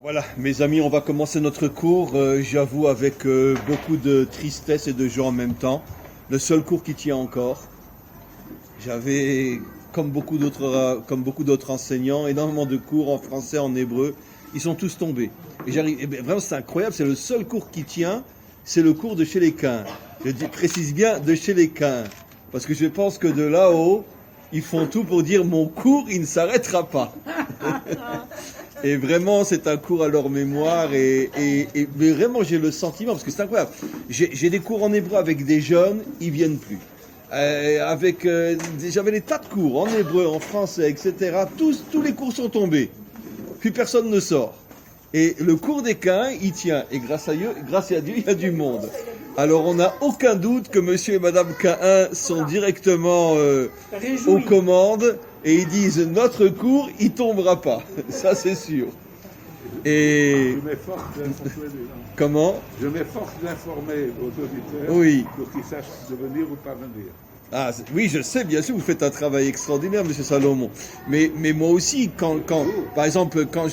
Voilà, mes amis, on va commencer notre cours, j'avoue, avec beaucoup de tristesse et de joie en même temps. Le seul cours qui tient encore. J'avais, comme beaucoup d'autres enseignants, énormément de cours en français, en hébreu. Ils sont tous tombés. Vraiment, c'est incroyable, c'est le seul cours qui tient, c'est le cours de chez les Quins. Précise bien de chez les Quins. Parce que je pense que de là-haut, ils font tout pour dire mon cours, il ne s'arrêtera pas. Et vraiment, c'est un cours à leur mémoire. Mais vraiment, j'ai le sentiment, parce que c'est incroyable. J'ai des cours en hébreu avec des jeunes, ils viennent plus. J'avais des tas de cours en hébreu, en français, etc. Tous les cours sont tombés. Puis personne ne sort. Et le cours des Quins, il tient. Et grâce à Dieu, il y a du monde. Alors, on n'a aucun doute que monsieur et madame Quin sont directement aux commandes. Et ils disent, notre cours, il tombera pas. Ça, c'est sûr. Et... Je m'efforce d'informer les gens. Comment? Je m'efforce d'informer aux auditeurs Oui. pour qu'ils sachent de venir ou pas venir. Ah, oui, je sais, bien sûr, vous faites un travail extraordinaire, monsieur Salomon. Mais moi aussi, par exemple, quand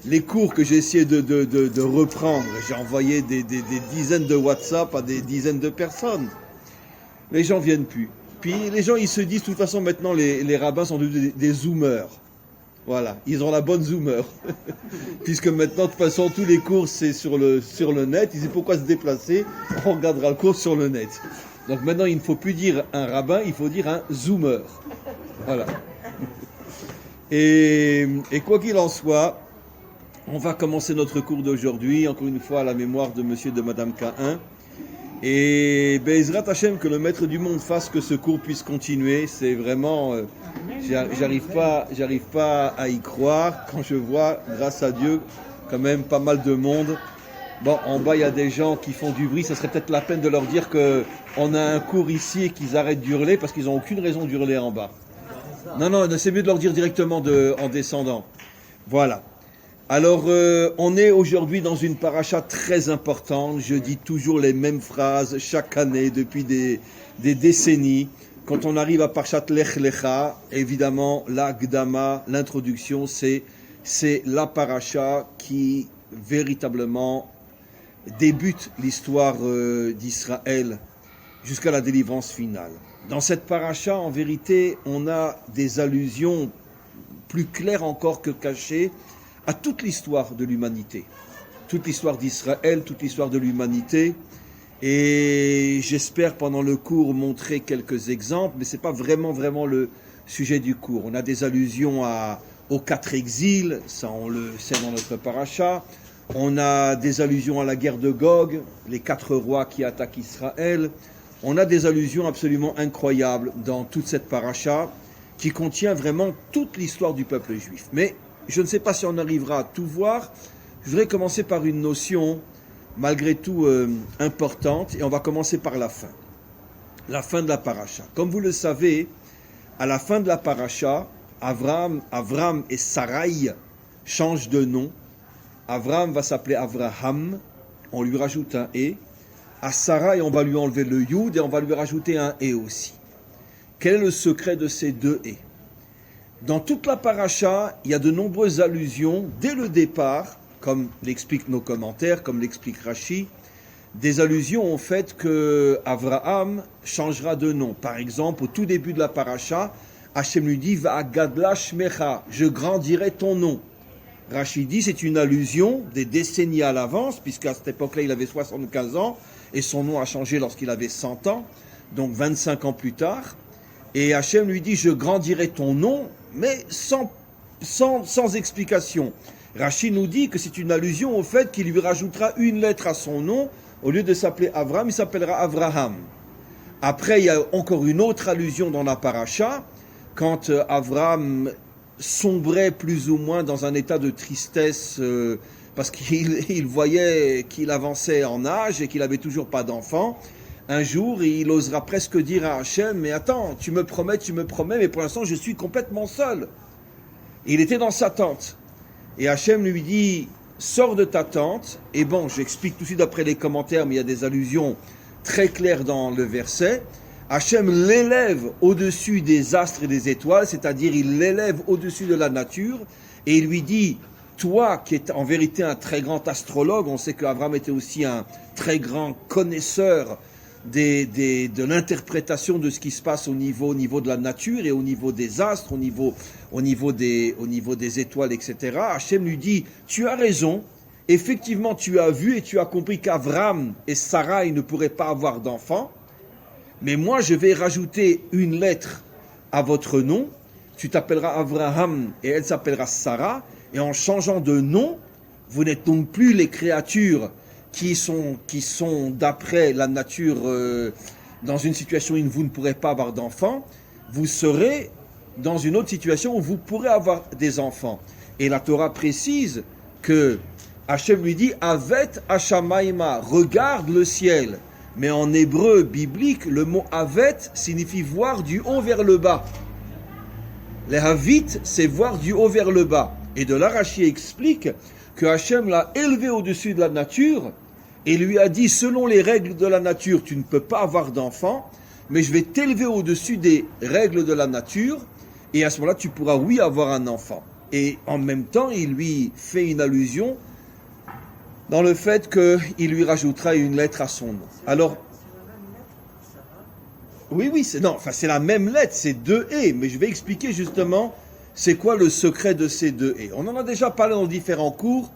les cours que j'ai essayé de reprendre, j'ai envoyé des dizaines de WhatsApp à des dizaines de personnes. Les gens viennent plus. Puis les gens, ils se disent, de toute façon, maintenant, les rabbins sont devenus des zoomers. Voilà, ils ont la bonne zoomer. Puisque maintenant, de toute façon, tous les cours, c'est sur le net. Ils disent, pourquoi se déplacer? On regardera le cours sur le net. Donc maintenant, il ne faut plus dire un rabbin, il faut dire un zoomer. Voilà. Et quoi qu'il en soit, on va commencer notre cours d'aujourd'hui, encore une fois, à la mémoire de monsieur et de madame K1. Et Bezrat Hashem, que le maître du monde fasse que ce cours puisse continuer. C'est vraiment... j'arrive pas à y croire quand je vois, grâce à Dieu, quand même pas mal de monde. Bon, en bas, il y a des gens qui font du bruit. Ça serait peut-être la peine de leur dire qu'on a un cours ici et qu'ils arrêtent d'hurler parce qu'ils n'ont aucune raison d'hurler en bas. Non, c'est mieux de leur dire directement en descendant. Voilà. Alors, on est aujourd'hui dans une paracha très importante. Je dis toujours les mêmes phrases chaque année depuis des décennies. Quand on arrive à Parashat Lech Lecha, évidemment, l'Agdama, l'introduction, c'est la paracha qui véritablement débute l'histoire d'Israël jusqu'à la délivrance finale. Dans cette paracha, en vérité, on a des allusions plus claires encore que cachées à toute l'histoire de l'humanité, toute l'histoire d'Israël, toute l'histoire de l'humanité. Et j'espère pendant le cours montrer quelques exemples, mais ce n'est pas vraiment le sujet du cours. On a des allusions aux 4 exils, ça on le sait dans notre paracha. On a des allusions à la guerre de Gog, les 4 rois qui attaquent Israël. On a des allusions absolument incroyables dans toute cette paracha qui contient vraiment toute l'histoire du peuple juif. Mais je ne sais pas si on arrivera à tout voir. Je voudrais commencer par une notion malgré tout importante, et on va commencer par la fin de la paracha. Comme vous le savez, à la fin de la paracha, Avram et Sarai changent de nom. Avram va s'appeler Avraham, on lui rajoute un « et ». À Sarai, on va lui enlever le « yud » et on va lui rajouter un « et » aussi. Quel est le secret de ces 2 « et » ? Dans toute la paracha, il y a de nombreuses allusions, dès le départ, comme l'expliquent nos commentaires, comme l'explique Rashi, des allusions au fait que Avraham changera de nom. Par exemple, au tout début de la paracha, Hachem lui dit « Va'agadla shmecha » « Je grandirai ton nom ». Rashi dit c'est une allusion des décennies à l'avance, puisqu'à cette époque-là, il avait 75 ans, et son nom a changé lorsqu'il avait 100 ans, donc 25 ans plus tard. Et Hachem lui dit « Je grandirai ton nom », mais sans explication. Rashi nous dit que c'est une allusion au fait qu'il lui rajoutera une lettre à son nom. Au lieu de s'appeler Avram, il s'appellera Avraham. Après, il y a encore une autre allusion dans la paracha, quand Avram sombrait plus ou moins dans un état de tristesse parce qu'il voyait qu'il avançait en âge et qu'il n'avait toujours pas d'enfant. Un jour, il osera presque dire à Hachem « Mais attends, tu me promets, mais pour l'instant, je suis complètement seul. » Il était dans sa tente. Et Hachem lui dit « Sors de ta tente. » Et bon, j'explique tout de suite après les commentaires, mais il y a des allusions très claires dans le verset. Hachem l'élève au-dessus des astres et des étoiles, c'est-à-dire il l'élève au-dessus de la nature, et il lui dit toi qui es en vérité un très grand astrologue, on sait qu'Abraham était aussi un très grand connaisseur de l'interprétation de ce qui se passe au niveau de la nature et au niveau des astres, au niveau des étoiles, etc. Hachem lui dit, tu as raison, effectivement tu as vu et tu as compris qu'Abraham et Sarah ne pourraient pas avoir d'enfants, mais moi je vais rajouter une lettre à votre nom, tu t'appelleras Abraham et elle s'appellera Sarah, et en changeant de nom, vous n'êtes donc plus les créatures qui sont d'après la nature dans une situation où vous ne pourrez pas avoir d'enfants, vous serez dans une autre situation où vous pourrez avoir des enfants. Et la Torah précise que Hachem lui dit « Avet Hashamaima » regarde le ciel. Mais en hébreu biblique, le mot « Avet » signifie voir du haut vers le bas. Les Havit, c'est voir du haut vers le bas. Et de là, Rashi explique que Hachem l'a élevé au-dessus de la nature et lui a dit, selon les règles de la nature, tu ne peux pas avoir d'enfant, mais je vais t'élever au-dessus des règles de la nature, et à ce moment-là, tu pourras, oui, avoir un enfant. Et en même temps, il lui fait une allusion dans le fait qu'il lui rajoutera une lettre à son nom. Alors, oui, c'est la même lettre, c'est deux « et », mais je vais expliquer justement c'est quoi le secret de ces deux « et ». On en a déjà parlé dans différents cours,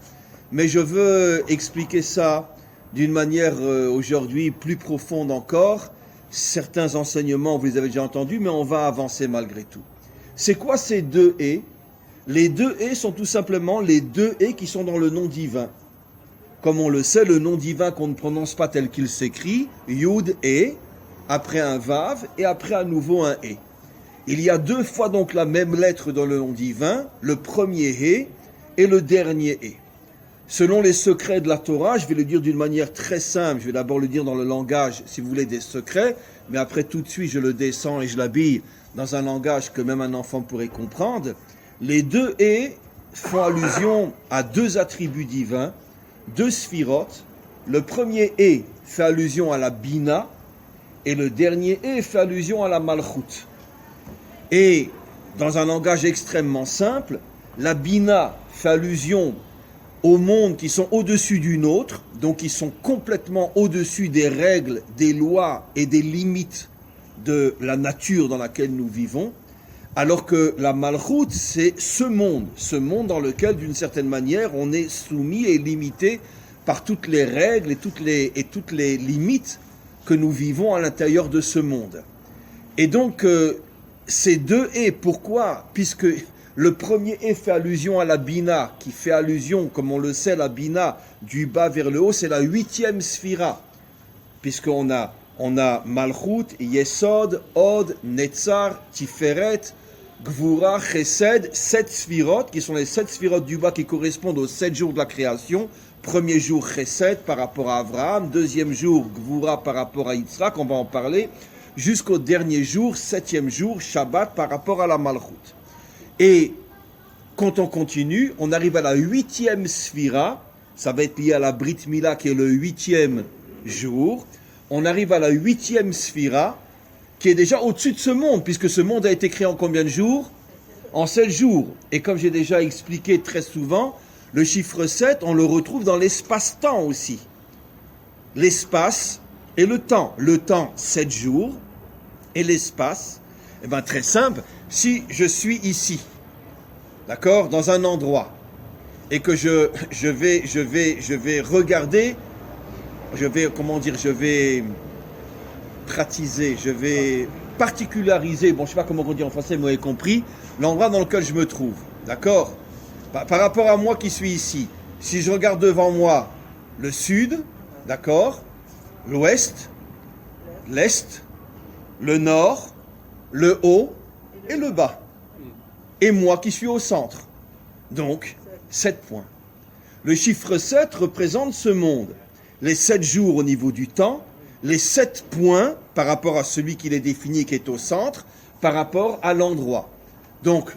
mais je veux expliquer ça d'une manière aujourd'hui plus profonde encore. Certains enseignements, vous les avez déjà entendus, mais on va avancer malgré tout. C'est quoi ces deux « et » ? Les deux « et » sont tout simplement les deux « et » qui sont dans le nom divin. Comme on le sait, le nom divin qu'on ne prononce pas tel qu'il s'écrit, Yud « et », après un Vav, et après à nouveau un « et ». Il y a deux fois donc la même lettre dans le nom divin, le premier « et » et le dernier « et ». Selon les secrets de la Torah, je vais le dire d'une manière très simple, je vais d'abord le dire dans le langage, si vous voulez, des secrets, mais après tout de suite je le descends et je l'habille dans un langage que même un enfant pourrait comprendre. Les deux « et » font allusion à deux attributs divins, deux sphirotes. Le premier « et » fait allusion à la Bina, et le dernier « et » fait allusion à la Malchut. Et dans un langage extrêmement simple, la Bina fait allusion aux mondes qui sont au-dessus du nôtre, donc qui sont complètement au-dessus des règles, des lois et des limites de la nature dans laquelle nous vivons, alors que la Malchut, c'est ce monde dans lequel, d'une certaine manière, on est soumis et limité par toutes les règles et toutes les limites que nous vivons à l'intérieur de ce monde. Et donc, ces deux « et », pourquoi ? Puisque le premier « et » fait allusion à la Bina, qui fait allusion, comme on le sait, la Bina, du bas vers le haut, c'est la 8e sphira. Puisqu'on a Malchut, Yesod, Od, Netzar, Tiferet, Gvura, Chesed, 7 sphirotes, qui sont les 7 sphirotes du bas qui correspondent aux 7 jours de la création. Premier jour, Chesed, par rapport à Abraham. Deuxième jour, Gvura, par rapport à Yitzhak, on va en parler. Jusqu'au dernier jour, 7e jour, Shabbat, par rapport à la Malchut. Et quand on continue, on arrive à la 8e sphira, ça va être lié à la Brit Mila qui est le 8e jour. On arrive à la 8e sphira qui est déjà au-dessus de ce monde, puisque ce monde a été créé en combien de jours ? En 7 jours. Et comme j'ai déjà expliqué très souvent, le chiffre 7, on le retrouve dans l'espace-temps aussi. L'espace et le temps. Le temps, 7 jours. Et l'espace, très simple, si je suis ici, d'accord, dans un endroit, et que je vais regarder, je vais pratiser, je vais particulariser, je ne sais pas comment on dit en français, vous m'avez compris, l'endroit dans lequel je me trouve, d'accord ? Par rapport à moi qui suis ici, si je regarde devant moi le sud, d'accord, l'ouest, l'est, le nord, le haut et le bas. Et moi qui suis au centre. Donc, 7 points. Le chiffre 7 représente ce monde. Les 7 jours au niveau du temps, les 7 points par rapport à celui qui les définit et qui est au centre, par rapport à l'endroit. Donc,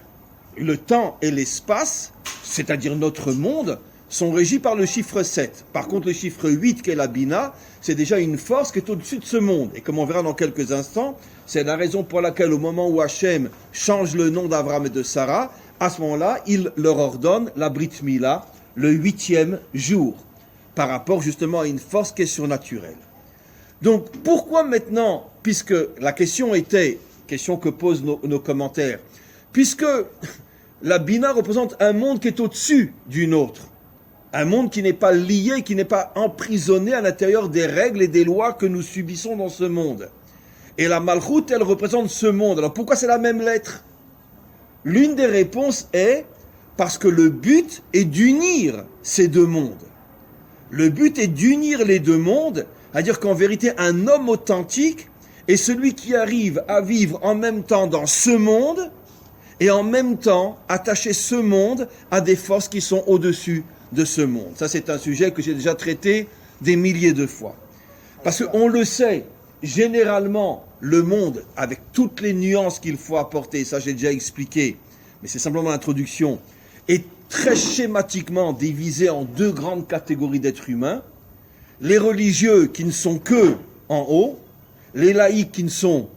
le temps et l'espace, c'est-à-dire notre monde, sont régis par le chiffre 7. Par contre, le chiffre 8, qui est la Bina, c'est déjà une force qui est au-dessus de ce monde. Et comme on verra dans quelques instants, c'est la raison pour laquelle, au moment où Hachem change le nom d'Abraham et de Sarah, à ce moment-là, il leur ordonne la Brit Mila le 8e jour, par rapport justement à une force qui est surnaturelle. Donc, pourquoi maintenant, puisque la question était, question que posent nos commentaires, puisque la Bina représente un monde qui est au-dessus d'une autre, un monde qui n'est pas lié, qui n'est pas emprisonné à l'intérieur des règles et des lois que nous subissons dans ce monde. Et la Malchut, elle représente ce monde. Alors pourquoi c'est la même lettre? L'une des réponses est parce que le but est d'unir ces deux mondes. Le but est d'unir les deux mondes, c'est-à-dire qu'en vérité, un homme authentique est celui qui arrive à vivre en même temps dans ce monde et en même temps attacher ce monde à des forces qui sont au-dessus de ce monde. Ça, c'est un sujet que j'ai déjà traité des milliers de fois. Parce qu'on le sait, généralement, le monde, avec toutes les nuances qu'il faut apporter, ça j'ai déjà expliqué, mais c'est simplement l'introduction, est très schématiquement divisé en deux grandes catégories d'êtres humains. Les religieux qui ne sont que en haut, les laïcs qui ne sont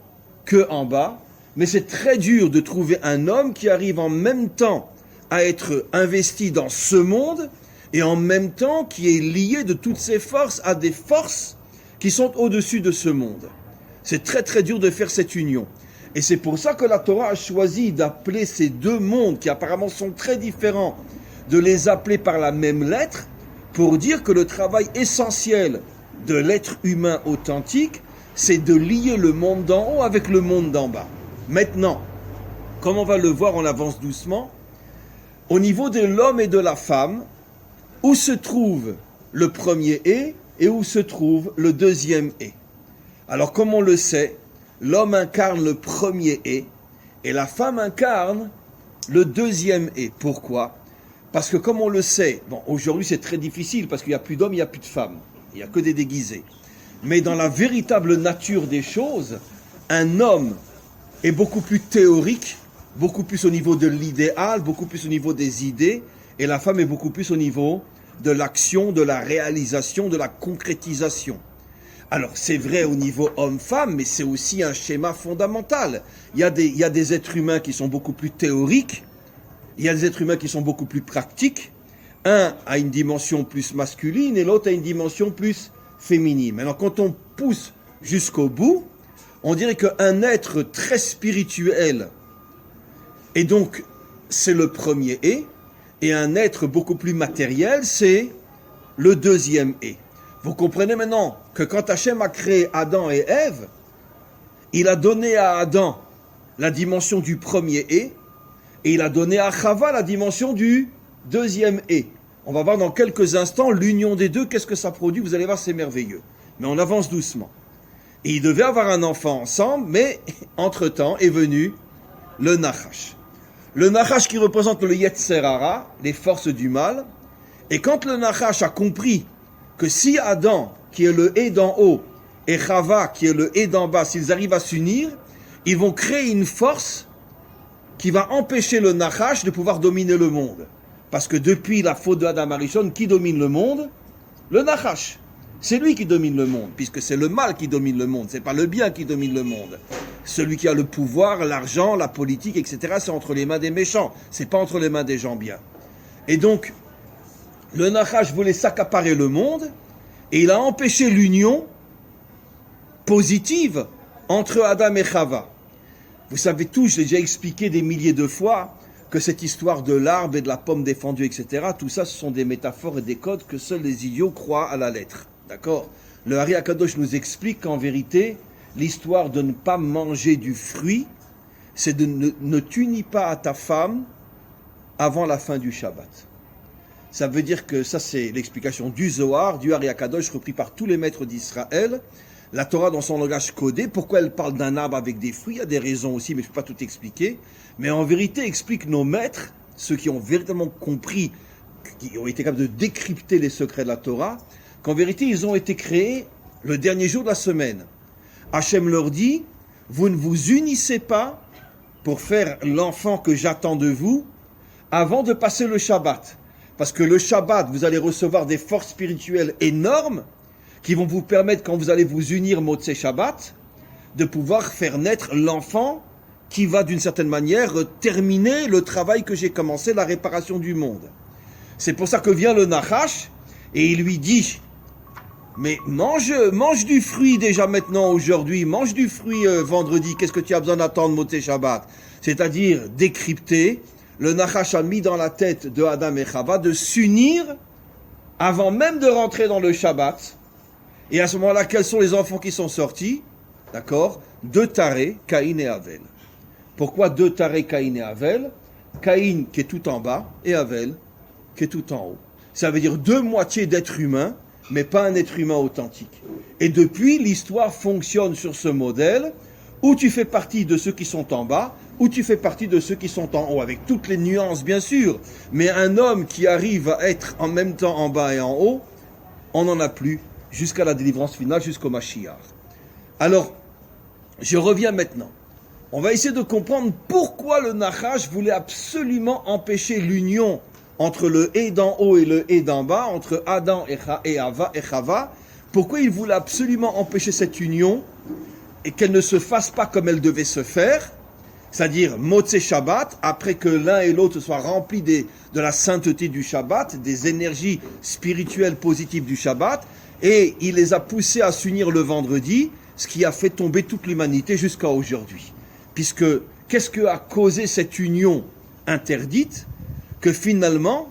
que en bas, mais c'est très dur de trouver un homme qui arrive en même temps à être investi dans ce monde et en même temps qui est lié de toutes ses forces à des forces qui sont au-dessus de ce monde. C'est très très dur de faire cette union. Et c'est pour ça que la Torah a choisi d'appeler ces deux mondes, qui apparemment sont très différents, de les appeler par la même lettre, pour dire que le travail essentiel de l'être humain authentique, c'est de lier le monde d'en haut avec le monde d'en bas. Maintenant, comme on va le voir, on avance doucement, au niveau de l'homme et de la femme, où se trouve le premier et où se trouve le deuxième et. Alors comme on le sait, l'homme incarne le premier et la femme incarne le deuxième et. Pourquoi? Parce que comme on le sait, bon, aujourd'hui c'est très difficile parce qu'il n'y a plus d'hommes, il n'y a plus de femmes, il n'y a que des déguisés. Mais dans la véritable nature des choses, un homme est beaucoup plus théorique, beaucoup plus au niveau de l'idéal, beaucoup plus au niveau des idées, et la femme est beaucoup plus au niveau de l'action, de la réalisation, de la concrétisation. Alors c'est vrai au niveau homme-femme, mais c'est aussi un schéma fondamental. Il y a des êtres humains qui sont beaucoup plus théoriques, il y a des êtres humains qui sont beaucoup plus pratiques. Un a une dimension plus masculine et l'autre a une dimension plus féminine. Maintenant, quand on pousse jusqu'au bout, on dirait qu'un être très spirituel, et donc c'est le premier et un être beaucoup plus matériel, c'est le deuxième et. Vous comprenez maintenant que quand Hachem a créé Adam et Ève, il a donné à Adam la dimension du premier et il a donné à Chava la dimension du deuxième et. On va voir dans quelques instants l'union des deux, qu'est-ce que ça produit, vous allez voir, c'est merveilleux. Mais on avance doucement. Et ils devaient avoir un enfant ensemble, mais entre-temps est venu le Nachash. Le Nachash qui représente le Yetzer Hara, les forces du mal. Et quand le Nachash a compris que si Adam, qui est le et d'en haut, et Chava, qui est le et d'en bas, s'ils arrivent à s'unir, ils vont créer une force qui va empêcher le Nachash de pouvoir dominer le monde. Parce que depuis la faute de Adam Arishon, qui domine le monde? Le Nachash. C'est lui qui domine le monde, puisque c'est le mal qui domine le monde, c'est pas le bien qui domine le monde. Celui qui a le pouvoir, l'argent, la politique, etc., c'est entre les mains des méchants, c'est pas entre les mains des gens bien. Et donc, le Nachash voulait s'accaparer le monde, et il a empêché l'union positive entre Adam et Chava. Vous savez tous, je l'ai déjà expliqué des milliers de fois, que cette histoire de l'arbre et de la pomme défendue, etc., tout ça, ce sont des métaphores et des codes que seuls les idiots croient à la lettre. D'accord? Le Hari Akadosh nous explique qu'en vérité, l'histoire de ne pas manger du fruit, c'est de ne t'unis pas à ta femme avant la fin du Shabbat. Ça veut dire que ça, c'est l'explication du Zohar, du Hari Akadosh, repris par tous les maîtres d'Israël. La Torah, dans son langage codé, pourquoi elle parle d'un arbre avec des fruits? Il y a des raisons aussi, mais je ne peux pas tout expliquer. Mais en vérité, explique nos maîtres, ceux qui ont véritablement compris, qui ont été capables de décrypter les secrets de la Torah, qu'en vérité, ils ont été créés le dernier jour de la semaine. Hachem leur dit, vous ne vous unissez pas pour faire l'enfant que j'attends de vous avant de passer le Shabbat. Parce que le Shabbat, vous allez recevoir des forces spirituelles énormes qui vont vous permettre, quand vous allez vous unir Motzei Shabbat, de pouvoir faire naître l'enfant qui va d'une certaine manière terminer le travail que j'ai commencé, la réparation du monde. C'est pour ça que vient le Nachash et il lui dit, mais mange du fruit déjà maintenant aujourd'hui, mange du fruit vendredi, qu'est-ce que tu as besoin d'attendre Motzei Shabbat? C'est-à-dire décrypter. Le Nachash a mis dans la tête de Adam et Chava de s'unir avant même de rentrer dans le Shabbat. Et à ce moment-là, quels sont les enfants qui sont sortis? D'accord? Deux tarés, Caïn et Avel. Pourquoi deux tarés, Caïn et Avel? Caïn qui est tout en bas et Avel qui est tout en haut. Ça veut dire deux moitiés d'être humain, mais pas un être humain authentique. Et depuis, l'histoire fonctionne sur ce modèle où tu fais partie de ceux qui sont en bas, ou tu fais partie de ceux qui sont en haut, avec toutes les nuances bien sûr. Mais un homme qui arrive à être en même temps en bas et en haut, on n'en a plus jusqu'à la délivrance finale, jusqu'au Mashiach. Alors, je reviens maintenant. On va essayer de comprendre pourquoi le Nachash voulait absolument empêcher l'union entre le « et » d'en haut et le « et » d'en bas, entre Adam et Chava. Pourquoi il voulait absolument empêcher cette union et qu'elle ne se fasse pas comme elle devait se faire, c'est-à-dire Motzei Shabbat, après que l'un et l'autre soient remplis de la sainteté du Shabbat, des énergies spirituelles positives du Shabbat, et il les a poussés à s'unir le vendredi, ce qui a fait tomber toute l'humanité jusqu'à aujourd'hui. Puisque, qu'est-ce que a causé cette union interdite? Que finalement,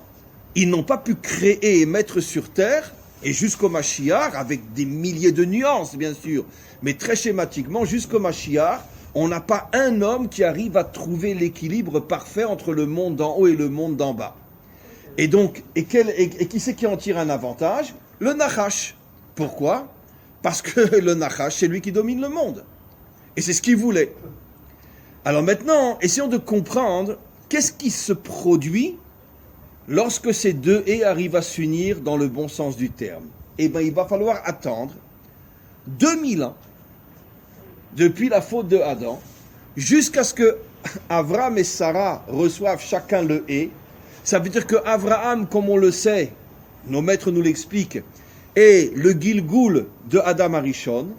ils n'ont pas pu créer et mettre sur terre, et jusqu'au Mashiach, avec des milliers de nuances bien sûr, mais très schématiquement, jusqu'au Mashiach, on n'a pas un homme qui arrive à trouver l'équilibre parfait entre le monde d'en haut et le monde d'en bas. Et donc, et qui c'est qui en tire un avantage? Le Nachash. Pourquoi? Parce que le Nachash, c'est lui qui domine le monde. Et c'est ce qu'il voulait. Alors maintenant, essayons de comprendre qu'est-ce qui se produit lorsque ces deux et arrivent à s'unir dans le bon sens du terme. Eh bien, il va falloir attendre 2000 ans depuis la faute de Adam, jusqu'à ce que Abraham et Sarah reçoivent chacun le « et ». Ça veut dire que Abraham, comme on le sait, nos maîtres nous l'expliquent, est le Gilgoul de Adam Arishon,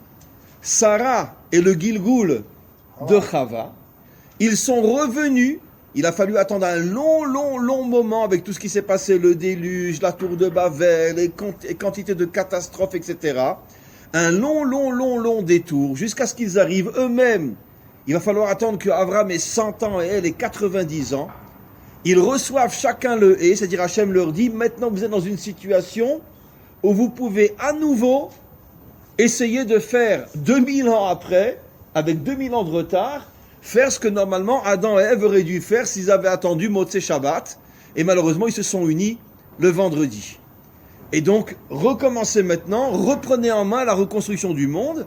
Sarah est le Gilgoul de Chava. Ils sont revenus, il a fallu attendre un long moment avec tout ce qui s'est passé, le déluge, la tour de Babel, et quantité de catastrophes, etc., un long détour, jusqu'à ce qu'ils arrivent eux-mêmes. Il va falloir attendre que Abraham ait 100 ans et elle ait 90 ans. Ils reçoivent chacun le « et », c'est-à-dire Hachem leur dit, maintenant vous êtes dans une situation où vous pouvez à nouveau essayer de faire 2000 ans après, avec 2000 ans de retard, faire ce que normalement Adam et Ève auraient dû faire s'ils avaient attendu Motzei Shabbat, et malheureusement ils se sont unis le vendredi. Et donc, recommencez maintenant, reprenez en main la reconstruction du monde.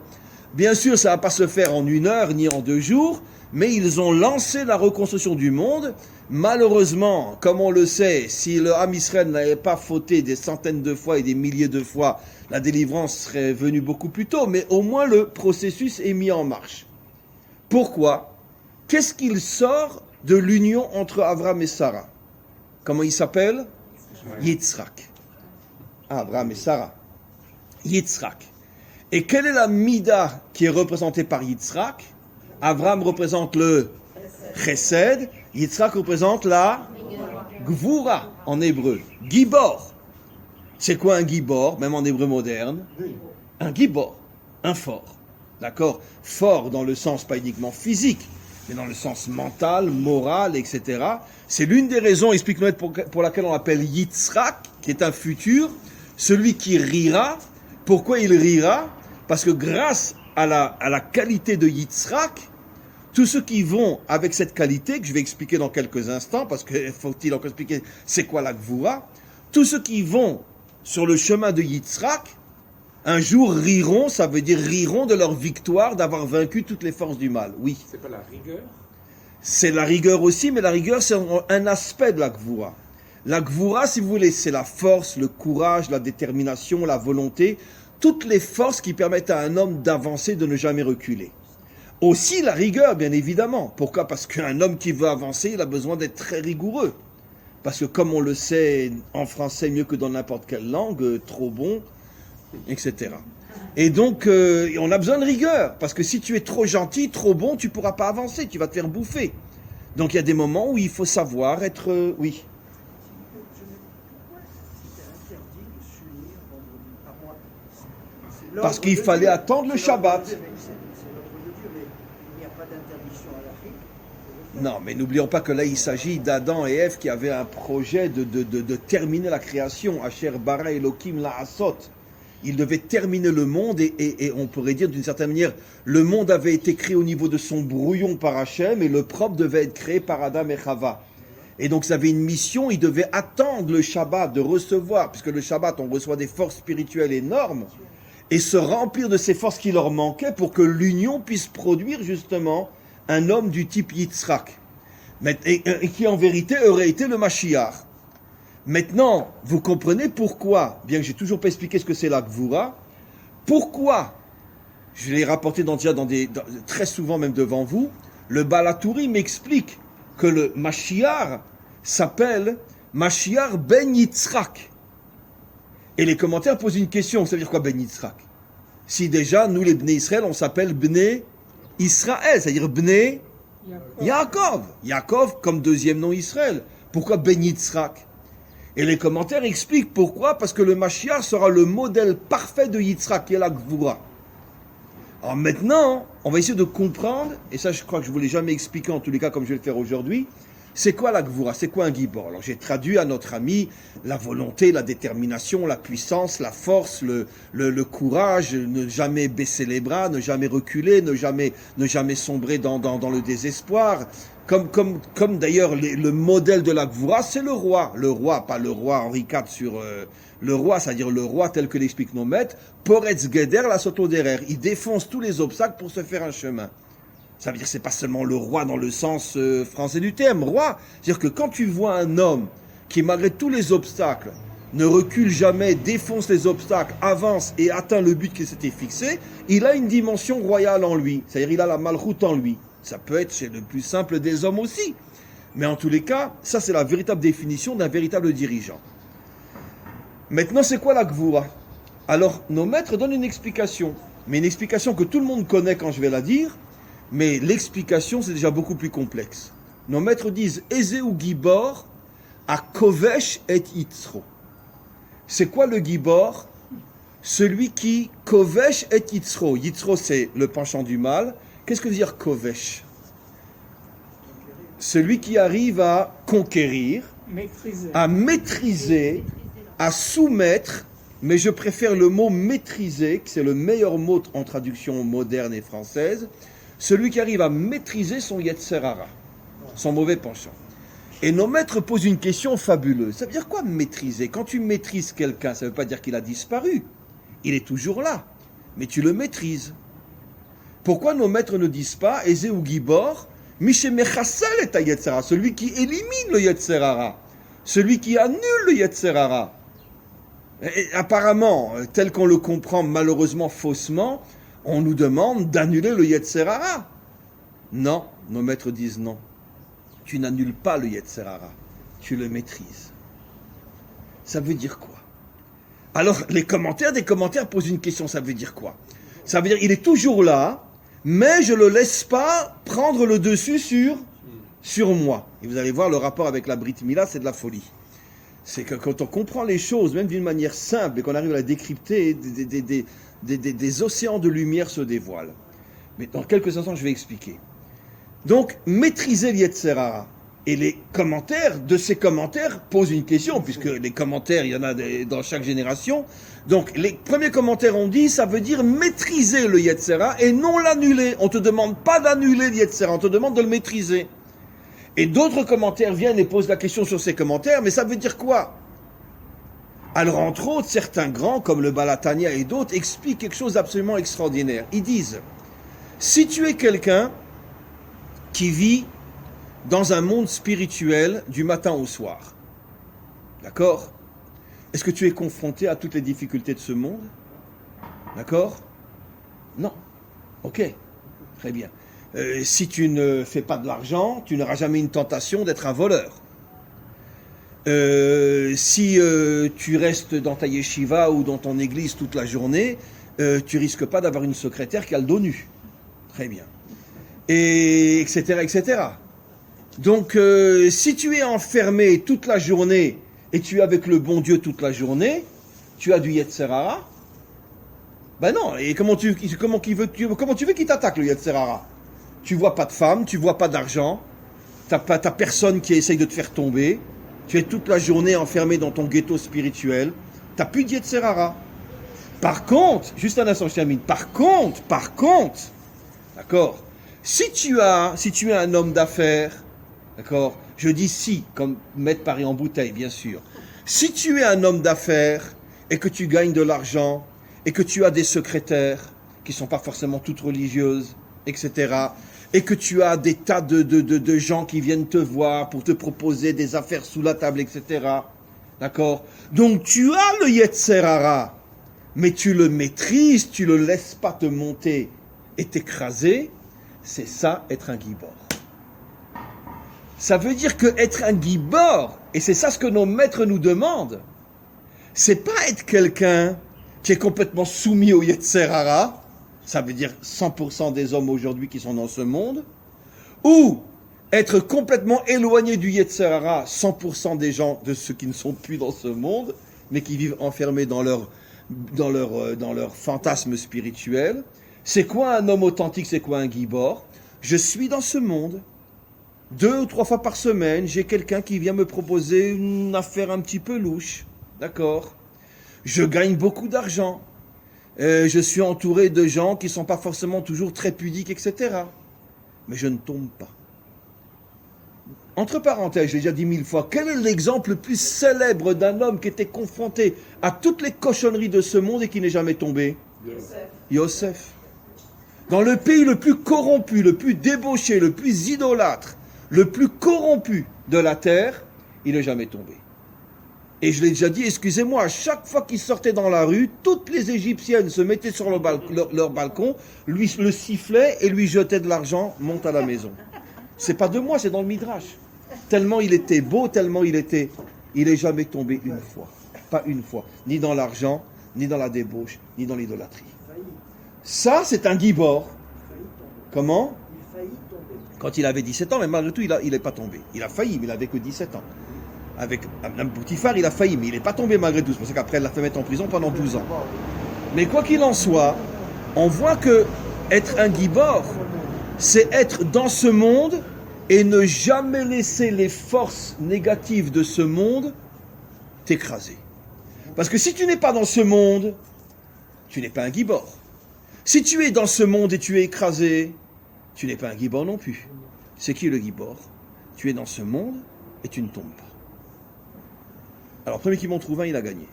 Bien sûr, ça ne va pas se faire en 1 heure ni en 2 jours, mais ils ont lancé la reconstruction du monde. Malheureusement, comme on le sait, si le Ham Israël n'avait pas fauté des centaines de fois et des milliers de fois, la délivrance serait venue beaucoup plus tôt, mais au moins le processus est mis en marche. Pourquoi? Qu'est-ce qu'il sort de l'union entre Abraham et Sarah? Comment il s'appelle? Yitzhak. Abraham et Sarah. Yitzhak. Et quelle est la mida qui est représentée par Yitzhak? Abraham représente le Chesed, Yitzhak représente la Gvura en hébreu. Gibor. C'est quoi un Gibor, même en hébreu moderne? Un Gibor, un fort. D'accord? Fort dans le sens pas uniquement physique, mais dans le sens mental, moral, etc. C'est l'une des raisons, explique-nous, pour laquelle on l'appelle Yitzhak, qui est un futur, celui qui rira. Pourquoi il rira? Parce que grâce à la qualité de Yitzhak, tous ceux qui vont avec cette qualité, que je vais expliquer dans quelques instants, parce qu'il faut-il encore expliquer c'est quoi la Gvura, tous ceux qui vont sur le chemin de Yitzhak, un jour riront, ça veut dire riront de leur victoire d'avoir vaincu toutes les forces du mal. Oui. C'est pas la rigueur? C'est la rigueur aussi, mais la rigueur c'est un aspect de la Gvura. La Gvura, si vous voulez, c'est la force, le courage, la détermination, la volonté, toutes les forces qui permettent à un homme d'avancer, de ne jamais reculer. Aussi la rigueur, bien évidemment. Pourquoi? Parce qu'un homme qui veut avancer, il a besoin d'être très rigoureux. Parce que comme on le sait en français mieux que dans n'importe quelle langue, trop bon, etc. Et donc, on a besoin de rigueur, parce que si tu es trop gentil, trop bon, tu pourras pas avancer, tu vas te faire bouffer. Donc, il y a des moments où il faut savoir être... oui. Parce qu'il fallait attendre le Shabbat. C'est l'ordre de Dieu, mais il n'y a pas d'interdiction à l'Afrique. Non, mais n'oublions pas que là, il s'agit d'Adam et Ève qui avaient un projet de terminer la création. Asher bara Elohim la'asot. Ils devaient terminer le monde et on pourrait dire d'une certaine manière, le monde avait été créé au niveau de son brouillon par Hachem et le propre devait être créé par Adam et Chava. Et donc, ils avaient une mission, ils devaient attendre le Shabbat, de recevoir, puisque le Shabbat, on reçoit des forces spirituelles énormes, et se remplir de ces forces qui leur manquaient pour que l'union puisse produire justement un homme du type Yitzhak, et qui en vérité aurait été le Mashiach. Maintenant, vous comprenez pourquoi, bien que j'ai toujours pas expliqué ce que c'est la Gvura, pourquoi, je l'ai rapporté très souvent même devant vous, le Balaturi m'explique que le Mashiach s'appelle Mashiach ben Yitzhak. Et les commentaires posent une question, ça veut dire quoi ben Yitzhak? Si déjà, nous les Bnei Israël, on s'appelle Bnei Israël, c'est-à-dire Bnei Yaakov. Yaakov comme deuxième nom Israël. Pourquoi ben Yitzhak? Et les commentaires expliquent pourquoi, parce que le Mashiach sera le modèle parfait de Yitzhak, qui est la Gvura. Alors maintenant, on va essayer de comprendre, et ça je crois que je ne vous l'ai jamais expliqué, en tous les cas comme je vais le faire aujourd'hui, c'est quoi la Gvura, c'est quoi un Gibor? Alors j'ai traduit à notre ami la volonté, la détermination, la puissance, la force, le courage, ne jamais baisser les bras, ne jamais reculer, ne jamais sombrer dans le désespoir. Comme d'ailleurs le modèle de la Gvura, c'est le roi. Le roi, pas le roi Henri IV sur le roi, c'est-à-dire le roi tel que l'explique nos maîtres, Poretz Geder la Sotoderer. Il défonce tous les obstacles pour se faire un chemin. Ça veut dire que c'est pas seulement le roi dans le sens français du terme, roi. C'est-à-dire que quand tu vois un homme qui, malgré tous les obstacles, ne recule jamais, défonce les obstacles, avance et atteint le but qui s'était fixé, il a une dimension royale en lui. C'est-à-dire il a la malchoute en lui. Ça peut être chez le plus simple des hommes aussi. Mais en tous les cas, ça c'est la véritable définition d'un véritable dirigeant. Maintenant, c'est quoi la Gvura? Alors, nos maîtres donnent une explication. Mais une explication que tout le monde connaît quand je vais la dire. Mais l'explication, c'est déjà beaucoup plus complexe. Nos maîtres disent « Eze ou Gibor a Kovesh et Yitzro ». C'est quoi le Gibor? Celui qui Kovesh et Yitzro. Yitzro, c'est le penchant du mal. Qu'est-ce que veut dire Kovesh? Celui qui arrive à conquérir, à maîtriser, à soumettre, mais je préfère le mot maîtriser, que c'est le meilleur mot en traduction moderne et française, celui qui arrive à maîtriser son Yetzer Hara, son mauvais penchant. Et nos maîtres posent une question fabuleuse. Ça veut dire quoi maîtriser? Quand tu maîtrises quelqu'un, ça ne veut pas dire qu'il a disparu. Il est toujours là, mais tu le maîtrises. Pourquoi nos maîtres ne disent pas Eze ou Gibor, Mishe Mechassel et Yetzer Hara, celui qui élimine le Yetzer Hara, celui qui annule le Yetzer Hara? Et apparemment, tel qu'on le comprend malheureusement faussement, on nous demande d'annuler le Yetzer Hara. Non, nos maîtres disent non. Tu n'annules pas le Yetzer Hara, tu le maîtrises. Ça veut dire quoi? Alors, des commentaires posent une question, ça veut dire quoi? Ça veut dire il est toujours là, mais je ne le laisse pas prendre le dessus sur moi. Et vous allez voir, le rapport avec la Brit Mila, c'est de la folie. C'est que quand on comprend les choses, même d'une manière simple, et qu'on arrive à la décrypter, des océans de lumière se dévoilent. Mais dans quelques instants, je vais expliquer. Donc, maîtriser le Yetzer Hara. Et les commentaires de ces commentaires posent une question, puisque les commentaires, il y en a dans chaque génération. Donc, les premiers commentaires ont dit, ça veut dire maîtriser le Yetzer Hara et non l'annuler. On ne te demande pas d'annuler le Yetzer Hara, on te demande de le maîtriser. Et d'autres commentaires viennent et posent la question sur ces commentaires, mais ça veut dire quoi? Alors, entre autres, certains grands, comme le Balatania et d'autres, expliquent quelque chose d'absolument extraordinaire. Ils disent, si tu es quelqu'un qui vit dans un monde spirituel du matin au soir, d'accord? Est-ce que tu es confronté à toutes les difficultés de ce monde? D'accord? Non. Ok, très bien. Si tu ne fais pas de l'argent, tu n'auras jamais une tentation d'être un voleur. Si tu restes dans ta yeshiva ou dans ton église toute la journée, tu risques pas d'avoir une secrétaire qui a le dos nu. Très bien. Et etc., etc. Donc, si tu es enfermé toute la journée et tu es avec le bon Dieu toute la journée, tu as du Yetzer Hara. Ben non, et comment tu veux qu'il t'attaque, le Yetzer Hara? Tu vois pas de femme, tu vois pas d'argent, t'as personne qui essaye de te faire tomber, tu es toute la journée enfermé dans ton ghetto spirituel, t'as plus de Yetzer Hara. Par contre, juste un instant, je termine, par contre, d'accord, si tu es un homme d'affaires, d'accord, je dis si, comme mettre Paris en bouteille, bien sûr, si tu es un homme d'affaires et que tu gagnes de l'argent, et que tu as des secrétaires qui ne sont pas forcément toutes religieuses, etc., et que tu as des tas de gens qui viennent te voir pour te proposer des affaires sous la table, etc., d'accord? Donc tu as le Yetzer Hara, mais tu le maîtrises, tu le laisses pas te monter et t'écraser, c'est ça être un gibor. Ça veut dire que être un gibor, et c'est ça ce que nos maîtres nous demandent, c'est pas être quelqu'un qui est complètement soumis au Yetzer Hara, ça veut dire 100% des hommes aujourd'hui qui sont dans ce monde, ou être complètement éloigné du Yetzer Hara, 100% des gens, de ceux qui ne sont plus dans ce monde, mais qui vivent enfermés dans leur fantasme spirituel. C'est quoi un homme authentique, c'est quoi un gibor? Je suis dans ce monde, 2 ou 3 fois par semaine, j'ai quelqu'un qui vient me proposer une affaire un petit peu louche, d'accord? Je gagne beaucoup d'argent. Je suis entouré de gens qui ne sont pas forcément toujours très pudiques, etc. Mais je ne tombe pas. Entre parenthèses, je l'ai déjà dit 1000 fois, quel est l'exemple le plus célèbre d'un homme qui était confronté à toutes les cochonneries de ce monde et qui n'est jamais tombé? Yosef. Dans le pays le plus corrompu, le plus débauché, le plus idolâtre, le plus corrompu de la terre, il n'est jamais tombé. Et je l'ai déjà dit, excusez-moi, à chaque fois qu'il sortait dans la rue, toutes les Égyptiennes se mettaient sur leur balcon, lui le sifflaient et lui jetaient de l'argent, monte à la maison. C'est pas de moi, c'est dans le Midrash. Tellement il était beau, il n'est jamais tombé une fois. Pas une fois. Ni dans l'argent, ni dans la débauche, ni dans l'idolâtrie. Ça, c'est un gibor. Comment? Quand il avait 17 ans, mais malgré tout, il n'est pas tombé. Il a failli, mais il n'avait que 17 ans. Avec Mme Poutifar, il a failli, mais il n'est pas tombé malgré tout. C'est pour ça qu'après, elle l'a fait mettre en prison pendant 12 ans. Mais quoi qu'il en soit, on voit que être un gibor, c'est être dans ce monde et ne jamais laisser les forces négatives de ce monde t'écraser. Parce que si tu n'es pas dans ce monde, tu n'es pas un gibor. Si tu es dans ce monde et tu es écrasé, tu n'es pas un gibor non plus. C'est qui le gibor? Tu es dans ce monde et tu ne tombes pas. Alors, premier qui m'en trouve un, il a gagné.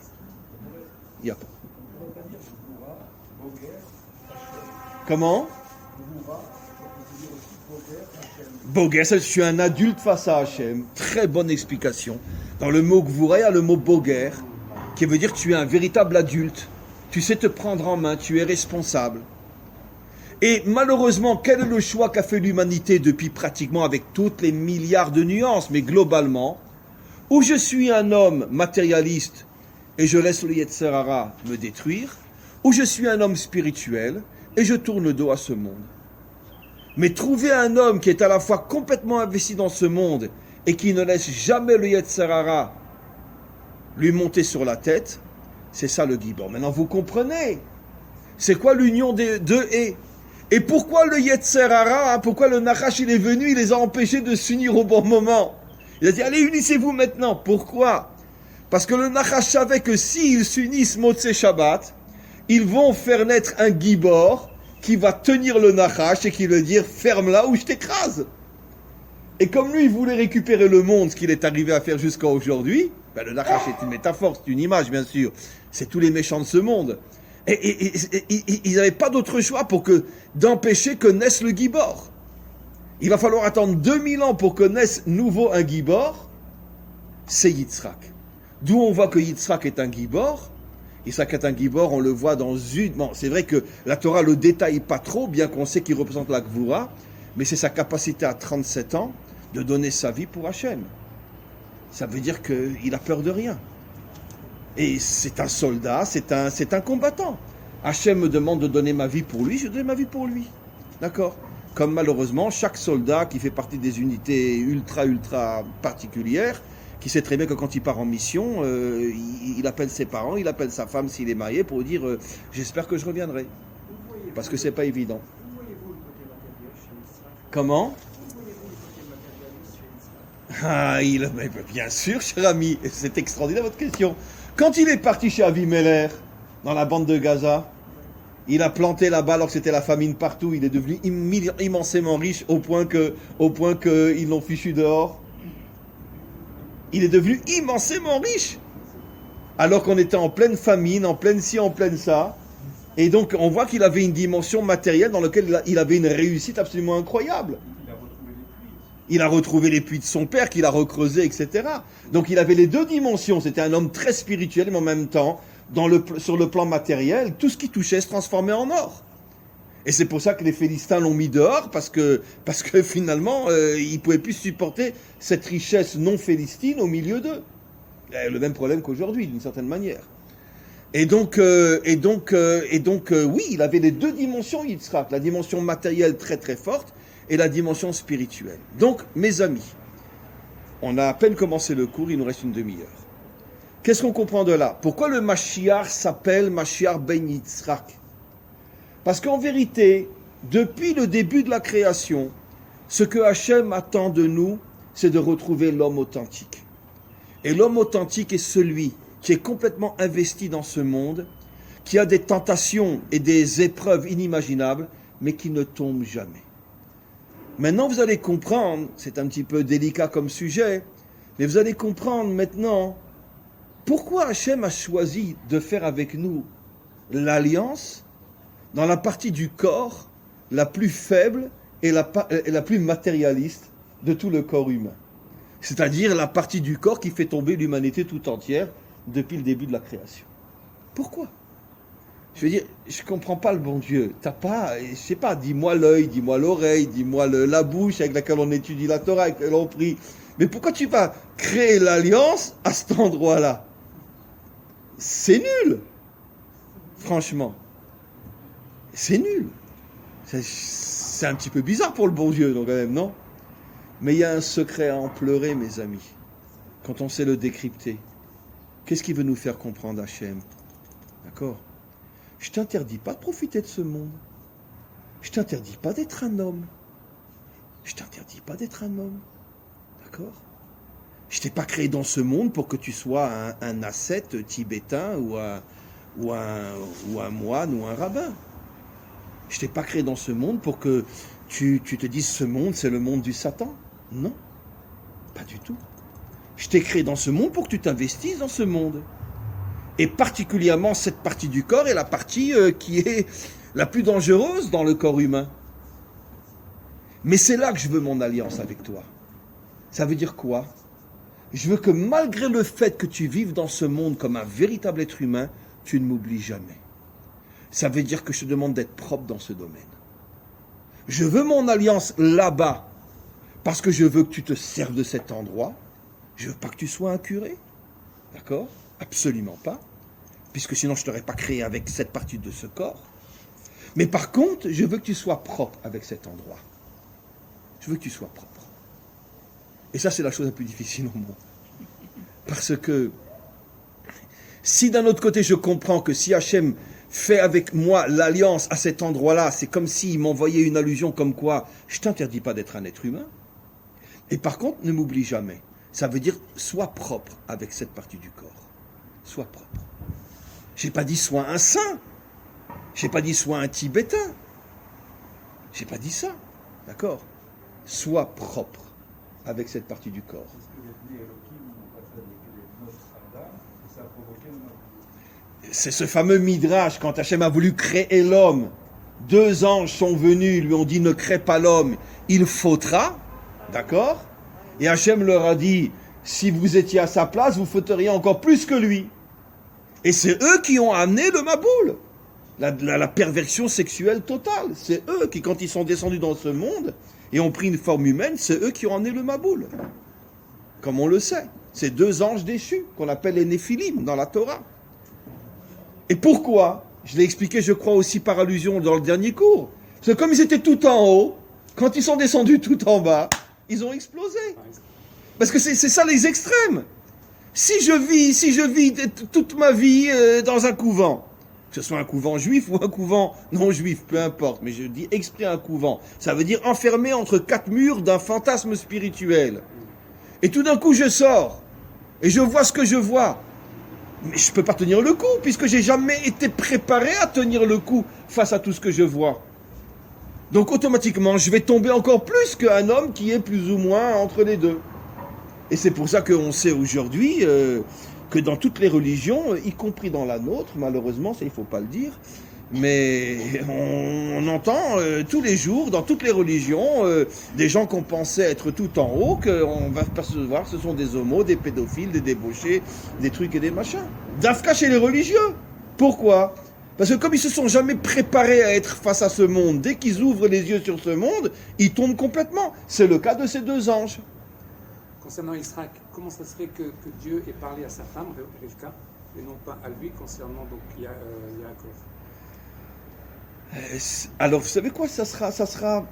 Il n'y a pas. Comment? Boger, je suis un adulte face à Hachem. Très bonne explication. Dans le mot Gvura, il y a le mot Boger, qui veut dire que tu es un véritable adulte. Tu sais te prendre en main, tu es responsable. Et malheureusement, quel est le choix qu'a fait l'humanité depuis pratiquement, avec toutes les milliards de nuances, mais globalement, où je suis un homme matérialiste et je laisse le Yetzer Hara me détruire, ou je suis un homme spirituel et je tourne le dos à ce monde. Mais trouver un homme qui est à la fois complètement investi dans ce monde et qui ne laisse jamais le Yetzer Hara lui monter sur la tête, c'est ça le gibor. Maintenant vous comprenez, c'est quoi l'union des deux et pourquoi le Yetzer Hara, pourquoi le Nachash il est venu, il les a empêchés de s'unir au bon moment. Il a dit, allez, unissez-vous maintenant. Pourquoi? Parce que le Nachash savait que s'ils s'unissent Motzei Shabbat, ils vont faire naître un gibor qui va tenir le Nachash et qui va dire, ferme là ou je t'écrase. Et comme lui, il voulait récupérer le monde, ce qu'il est arrivé à faire jusqu'à aujourd'hui, ben le Nachash est une métaphore, c'est une image, bien sûr. C'est tous les méchants de ce monde. Et ils n'avaient pas d'autre choix d'empêcher que naisse le gibor. Il va falloir attendre 2000 ans pour que naisse nouveau un gibor, c'est Yitzhak. D'où on voit que Yitzhak est un gibor. Yitzhak est un gibor, on le voit dans une... Bon, c'est vrai que la Torah le détaille pas trop, bien qu'on sait qu'il représente la Gvura, mais c'est sa capacité à 37 ans de donner sa vie pour Hachem. Ça veut dire qu'il a peur de rien. Et c'est un soldat, c'est un combattant. Hachem me demande de donner ma vie pour lui, je donne ma vie pour lui. D'accord? Comme malheureusement, chaque soldat qui fait partie des unités ultra particulières, qui sait très bien que quand il part en mission, il appelle ses parents, il appelle sa femme s'il est marié pour lui dire j'espère que je reviendrai. Parce que c'est pas évident. Où voyez-vous le côté matériel chez Israël? Comment? Où voyez-vous le côté matérialiste chez Israël? Mais bien sûr, cher ami, c'est extraordinaire votre question. Quand il est parti chez Avimelech, dans la bande de Gaza, il a planté là-bas alors que c'était la famine partout, il est devenu immensément riche au point que ils l'ont fichu dehors. Il est devenu immensément riche. Alors qu'on était en pleine famine, en pleine ci, en pleine ça. Et donc on voit qu'il avait une dimension matérielle dans laquelle il avait une réussite absolument incroyable. Il a retrouvé les puits de son père, qu'il a recreusé, etc. Donc il avait les deux dimensions. C'était un homme très spirituel, mais en même temps, sur le plan matériel, tout ce qui touchait se transformait en or. Et c'est pour ça que les Philistins l'ont mis dehors, parce que finalement, ils ne pouvaient plus supporter cette richesse non philistine au milieu d'eux. Le même problème qu'aujourd'hui, d'une certaine manière. Et donc, oui, il avait les deux dimensions, Yitzhak, la dimension matérielle très très forte, et la dimension spirituelle. Donc, mes amis, on a à peine commencé le cours, il nous reste une demi-heure. Qu'est-ce qu'on comprend de là? Pourquoi le Mashiach s'appelle Mashiach ben Yitzhak? Parce qu'en vérité, depuis le début de la création, ce que Hachem attend de nous, c'est de retrouver l'homme authentique. Et l'homme authentique est celui qui est complètement investi dans ce monde, qui a des tentations et des épreuves inimaginables, mais qui ne tombe jamais. Maintenant, vous allez comprendre, c'est un petit peu délicat comme sujet, mais vous allez comprendre maintenant pourquoi Hachem a choisi de faire avec nous l'alliance dans la partie du corps la plus faible et la plus matérialiste de tout le corps humain. C'est-à-dire la partie du corps qui fait tomber l'humanité tout entière depuis le début de la création. Pourquoi? Je veux dire, je ne comprends pas le bon Dieu. T'as pas, je sais pas, dis-moi l'œil, dis-moi l'oreille, dis-moi la bouche avec laquelle on étudie la Torah, avec laquelle on prie. Mais pourquoi tu vas créer l'alliance à cet endroit-là? C'est nul. Franchement. C'est nul. C'est un petit peu bizarre pour le bon Dieu, donc quand même, non? Mais il y a un secret à en pleurer, mes amis, quand on sait le décrypter. Qu'est-ce qui veut nous faire comprendre Hachem? D'accord? Je ne t'interdis pas de profiter de ce monde. Je ne t'interdis pas d'être un homme. Je ne t'interdis pas d'être un homme. D'accord? Je ne t'ai pas créé dans ce monde pour que tu sois un ascète tibétain ou un moine ou un rabbin. Je ne t'ai pas créé dans ce monde pour que tu te dises ce monde, c'est le monde du Satan. Non, pas du tout. Je t'ai créé dans ce monde pour que tu t'investisses dans ce monde. Et particulièrement, cette partie du corps est la partie qui est la plus dangereuse dans le corps humain. Mais c'est là que je veux mon alliance avec toi. Ça veut dire quoi? Je veux que malgré le fait que tu vives dans ce monde comme un véritable être humain, tu ne m'oublies jamais. Ça veut dire que je te demande d'être propre dans ce domaine. Je veux mon alliance là-bas, parce que je veux que tu te serves de cet endroit. Je ne veux pas que tu sois un curé. D'accord? Absolument pas. Puisque sinon je ne t'aurais pas créé avec cette partie de ce corps. Mais par contre, je veux que tu sois propre avec cet endroit. Je veux que tu sois propre. Et ça, c'est la chose la plus difficile au monde. Parce que si d'un autre côté, je comprends que si Hachem fait avec moi l'alliance à cet endroit-là, c'est comme s'il m'envoyait une allusion comme quoi je ne t'interdis pas d'être un être humain. Et par contre, ne m'oublie jamais. Ça veut dire, sois propre avec cette partie du corps. Sois propre. Je n'ai pas dit sois un saint. Je n'ai pas dit sois un tibétain. Je n'ai pas dit ça. D'accord? Sois propre avec cette partie du corps. C'est ce fameux midrash, quand Hachem a voulu créer l'homme. 2 anges sont venus, lui ont dit ne crée pas l'homme, il faudra. D'accord? Et Hachem leur a dit, si vous étiez à sa place, vous fauteriez encore plus que lui. Et c'est eux qui ont amené le Maboul. La perversion sexuelle totale. C'est eux qui, quand ils sont descendus dans ce monde et ont pris une forme humaine, c'est eux qui ont amené le Maboul. Comme on le sait. C'est 2 anges déchus qu'on appelle les Néphilim dans la Torah. Et pourquoi? Je l'ai expliqué, je crois, aussi par allusion dans le dernier cours. Parce que comme ils étaient tout en haut, quand ils sont descendus tout en bas, ils ont explosé. Parce que c'est ça les extrêmes. Si je vis toute ma vie dans un couvent, que ce soit un couvent juif ou un couvent non juif, peu importe, mais je dis exprès un couvent, ça veut dire enfermé entre quatre murs d'un fantasme spirituel. Et tout d'un coup je sors, et je vois ce que je vois. Mais je ne peux pas tenir le coup, puisque j'ai jamais été préparé à tenir le coup face à tout ce que je vois. Donc automatiquement, je vais tomber encore plus qu'un homme qui est plus ou moins entre les deux. Et c'est pour ça qu'on sait aujourd'hui que dans toutes les religions, y compris dans la nôtre, malheureusement, ça il ne faut pas le dire, mais on entend tous les jours, dans toutes les religions, des gens qu'on pensait être tout en haut, qu'on va percevoir que ce sont des homos, des pédophiles, des débauchés, des trucs et des machins. D'Afka chez les religieux. Pourquoi ? Parce que comme ils se sont jamais préparés à être face à ce monde, dès qu'ils ouvrent les yeux sur ce monde, ils tombent complètement. C'est le cas de ces deux anges. Concernant Israël, comment ça serait que Dieu ait parlé à sa femme, Rivka, et non pas à lui concernant donc Yaakov? Alors, vous savez quoi, ça sera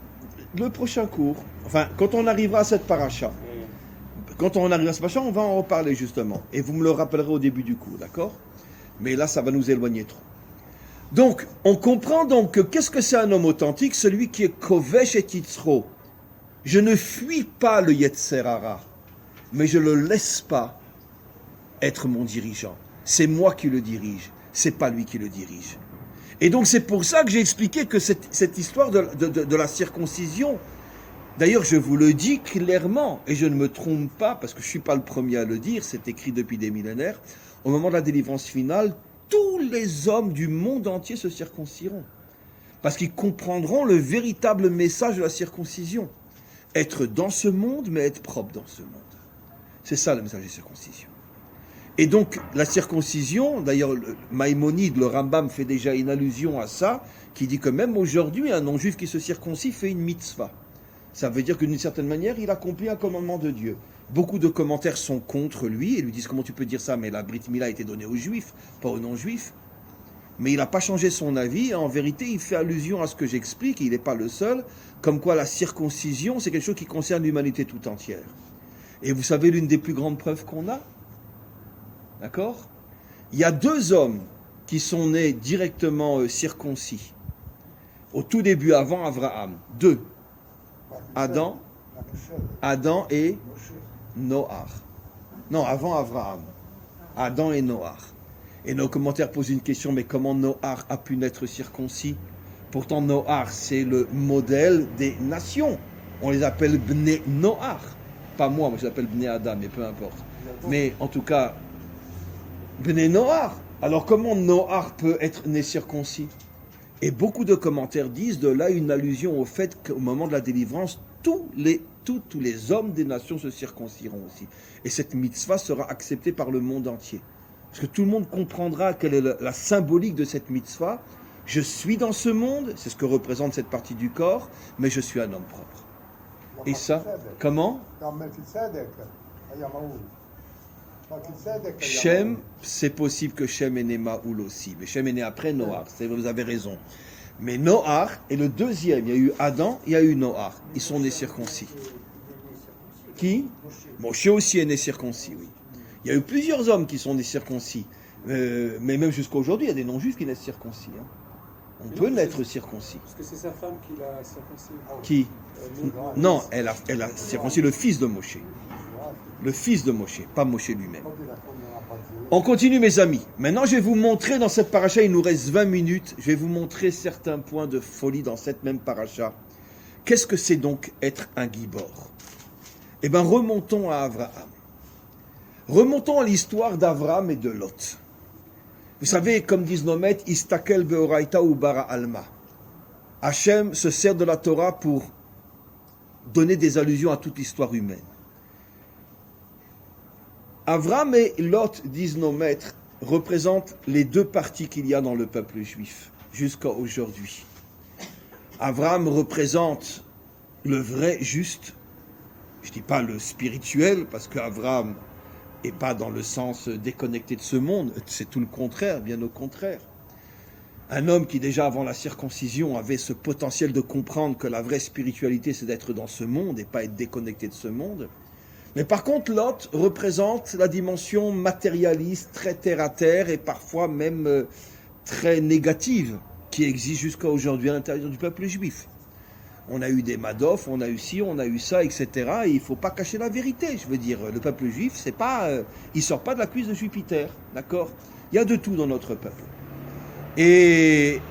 le prochain cours. Enfin, quand on arrivera à cette paracha. Quand on arrivera à cette paracha, on va en reparler justement. Et vous me le rappellerez au début du cours, d'accord ? Mais là, ça va nous éloigner trop. Donc, on comprend donc que qu'est-ce que c'est un homme authentique ? Celui qui est kovesh et titzro. Je ne fuis pas le Yetzer Hara, mais je ne le laisse pas être mon dirigeant. C'est moi qui le dirige, c'est pas lui qui le dirige. Et donc c'est pour ça que j'ai expliqué que cette histoire de la circoncision, d'ailleurs je vous le dis clairement, et je ne me trompe pas, parce que je ne suis pas le premier à le dire, c'est écrit depuis des millénaires, au moment de la délivrance finale, tous les hommes du monde entier se circonciront. Parce qu'ils comprendront le véritable message de la circoncision. Être dans ce monde, mais être propre dans ce monde. C'est ça le message de la circoncision. Et donc, la circoncision, d'ailleurs, Maïmonide, le Rambam fait déjà une allusion à ça, qui dit que même aujourd'hui, un non-juif qui se circoncis fait une mitzvah. Ça veut dire que d'une certaine manière, il accomplit un commandement de Dieu. Beaucoup de commentaires sont contre lui et lui disent comment tu peux dire ça, mais la Brit Mila a été donnée aux juifs, pas aux non-juifs. Mais il n'a pas changé son avis, et en vérité, il fait allusion à ce que j'explique, et il n'est pas le seul, comme quoi la circoncision, c'est quelque chose qui concerne l'humanité tout entière. Et vous savez l'une des plus grandes preuves qu'on a ? D'accord ? Il y a deux hommes qui sont nés directement circoncis. Au tout début, avant Abraham. Deux. Adam et Noach. Non, avant Abraham. Adam et Noach. Et nos commentaires posent une question, mais comment Noach a pu naître circoncis ? Pourtant, Noach, c'est le modèle des nations. On les appelle Bnei Noach. Pas moi je l'appelle Bnei Adam, mais peu importe. Mais en tout cas, Bnei Noach. Alors comment Noach peut être né circoncis ? Et beaucoup de commentaires disent de là une allusion au fait qu'au moment de la délivrance, tous les hommes des nations se circonciront aussi. Et cette mitzvah sera acceptée par le monde entier. Parce que tout le monde comprendra quelle est la symbolique de cette mitzvah. Je suis dans ce monde, c'est ce que représente cette partie du corps, mais je suis un homme propre. Et ça, comment ? Shem, c'est possible que Shem est né Maoul aussi, mais Shem est né après Noach, vous avez raison. Mais Noach est le deuxième, il y a eu Adam, il y a eu Noach, ils sont nés circoncis. Qui ? Moshe aussi est né circoncis, oui. Il y a eu plusieurs hommes qui sont nés circoncis, mais même jusqu'à aujourd'hui, il y a des non-juifs qui naissent circoncis. Hein. On peut naître circoncis. Parce que c'est sa femme qui l'a circoncis. Qui ? Non, elle a circoncis le fils de Moshe. Le fils de Moshe, pas Moshe lui-même. On continue mes amis. Maintenant je vais vous montrer dans cette paracha, il nous reste 20 minutes, je vais vous montrer certains points de folie dans cette même paracha. Qu'est-ce que c'est donc être un gibor ? Eh bien remontons à Abraham. Remontons à l'histoire d'Abraham et de Lot. Vous savez, comme disent nos maîtres, Istakel beoraita ou bara alma. Hachem se sert de la Torah pour donner des allusions à toute l'histoire humaine. Abraham et Lot, disent nos maîtres, représentent les deux parties qu'il y a dans le peuple juif, jusqu'à aujourd'hui. Abraham représente le vrai juste, je ne dis pas le spirituel, parce qu'Abraham n'est pas dans le sens déconnecté de ce monde, c'est tout le contraire, bien au contraire. Un homme qui déjà avant la circoncision avait ce potentiel de comprendre que la vraie spiritualité c'est d'être dans ce monde et pas être déconnecté de ce monde. Mais par contre Lot représente la dimension matérialiste, très terre à terre et parfois même très négative qui existe jusqu'à aujourd'hui à l'intérieur du peuple juif. On a eu des Madoff, on a eu ci, on a eu ça, etc. Et il ne faut pas cacher la vérité. Je veux dire, le peuple juif, c'est pas, il ne sort pas de la cuisse de Jupiter, d'accord? Il y a de tout dans notre peuple. Et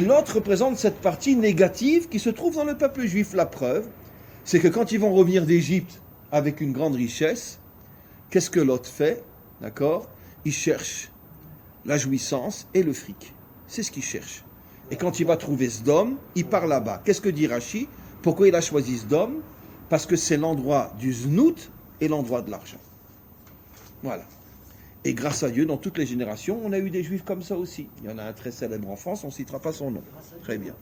l'autre représente cette partie négative qui se trouve dans le peuple juif. La preuve, c'est que quand ils vont revenir d'Égypte avec une grande richesse, qu'est-ce que l'autre fait, d'accord? Il cherche la jouissance et le fric. C'est ce qu'il cherche. Et quand il va trouver Sdom, il part là-bas. Qu'est-ce que dit Rashi? Pourquoi il a choisi Sdom? Parce que c'est l'endroit du znout et l'endroit de l'argent. Voilà. Et grâce à Dieu, dans toutes les générations, on a eu des juifs comme ça aussi. Il y en a un très célèbre en France, on ne citera pas son nom. Très bien.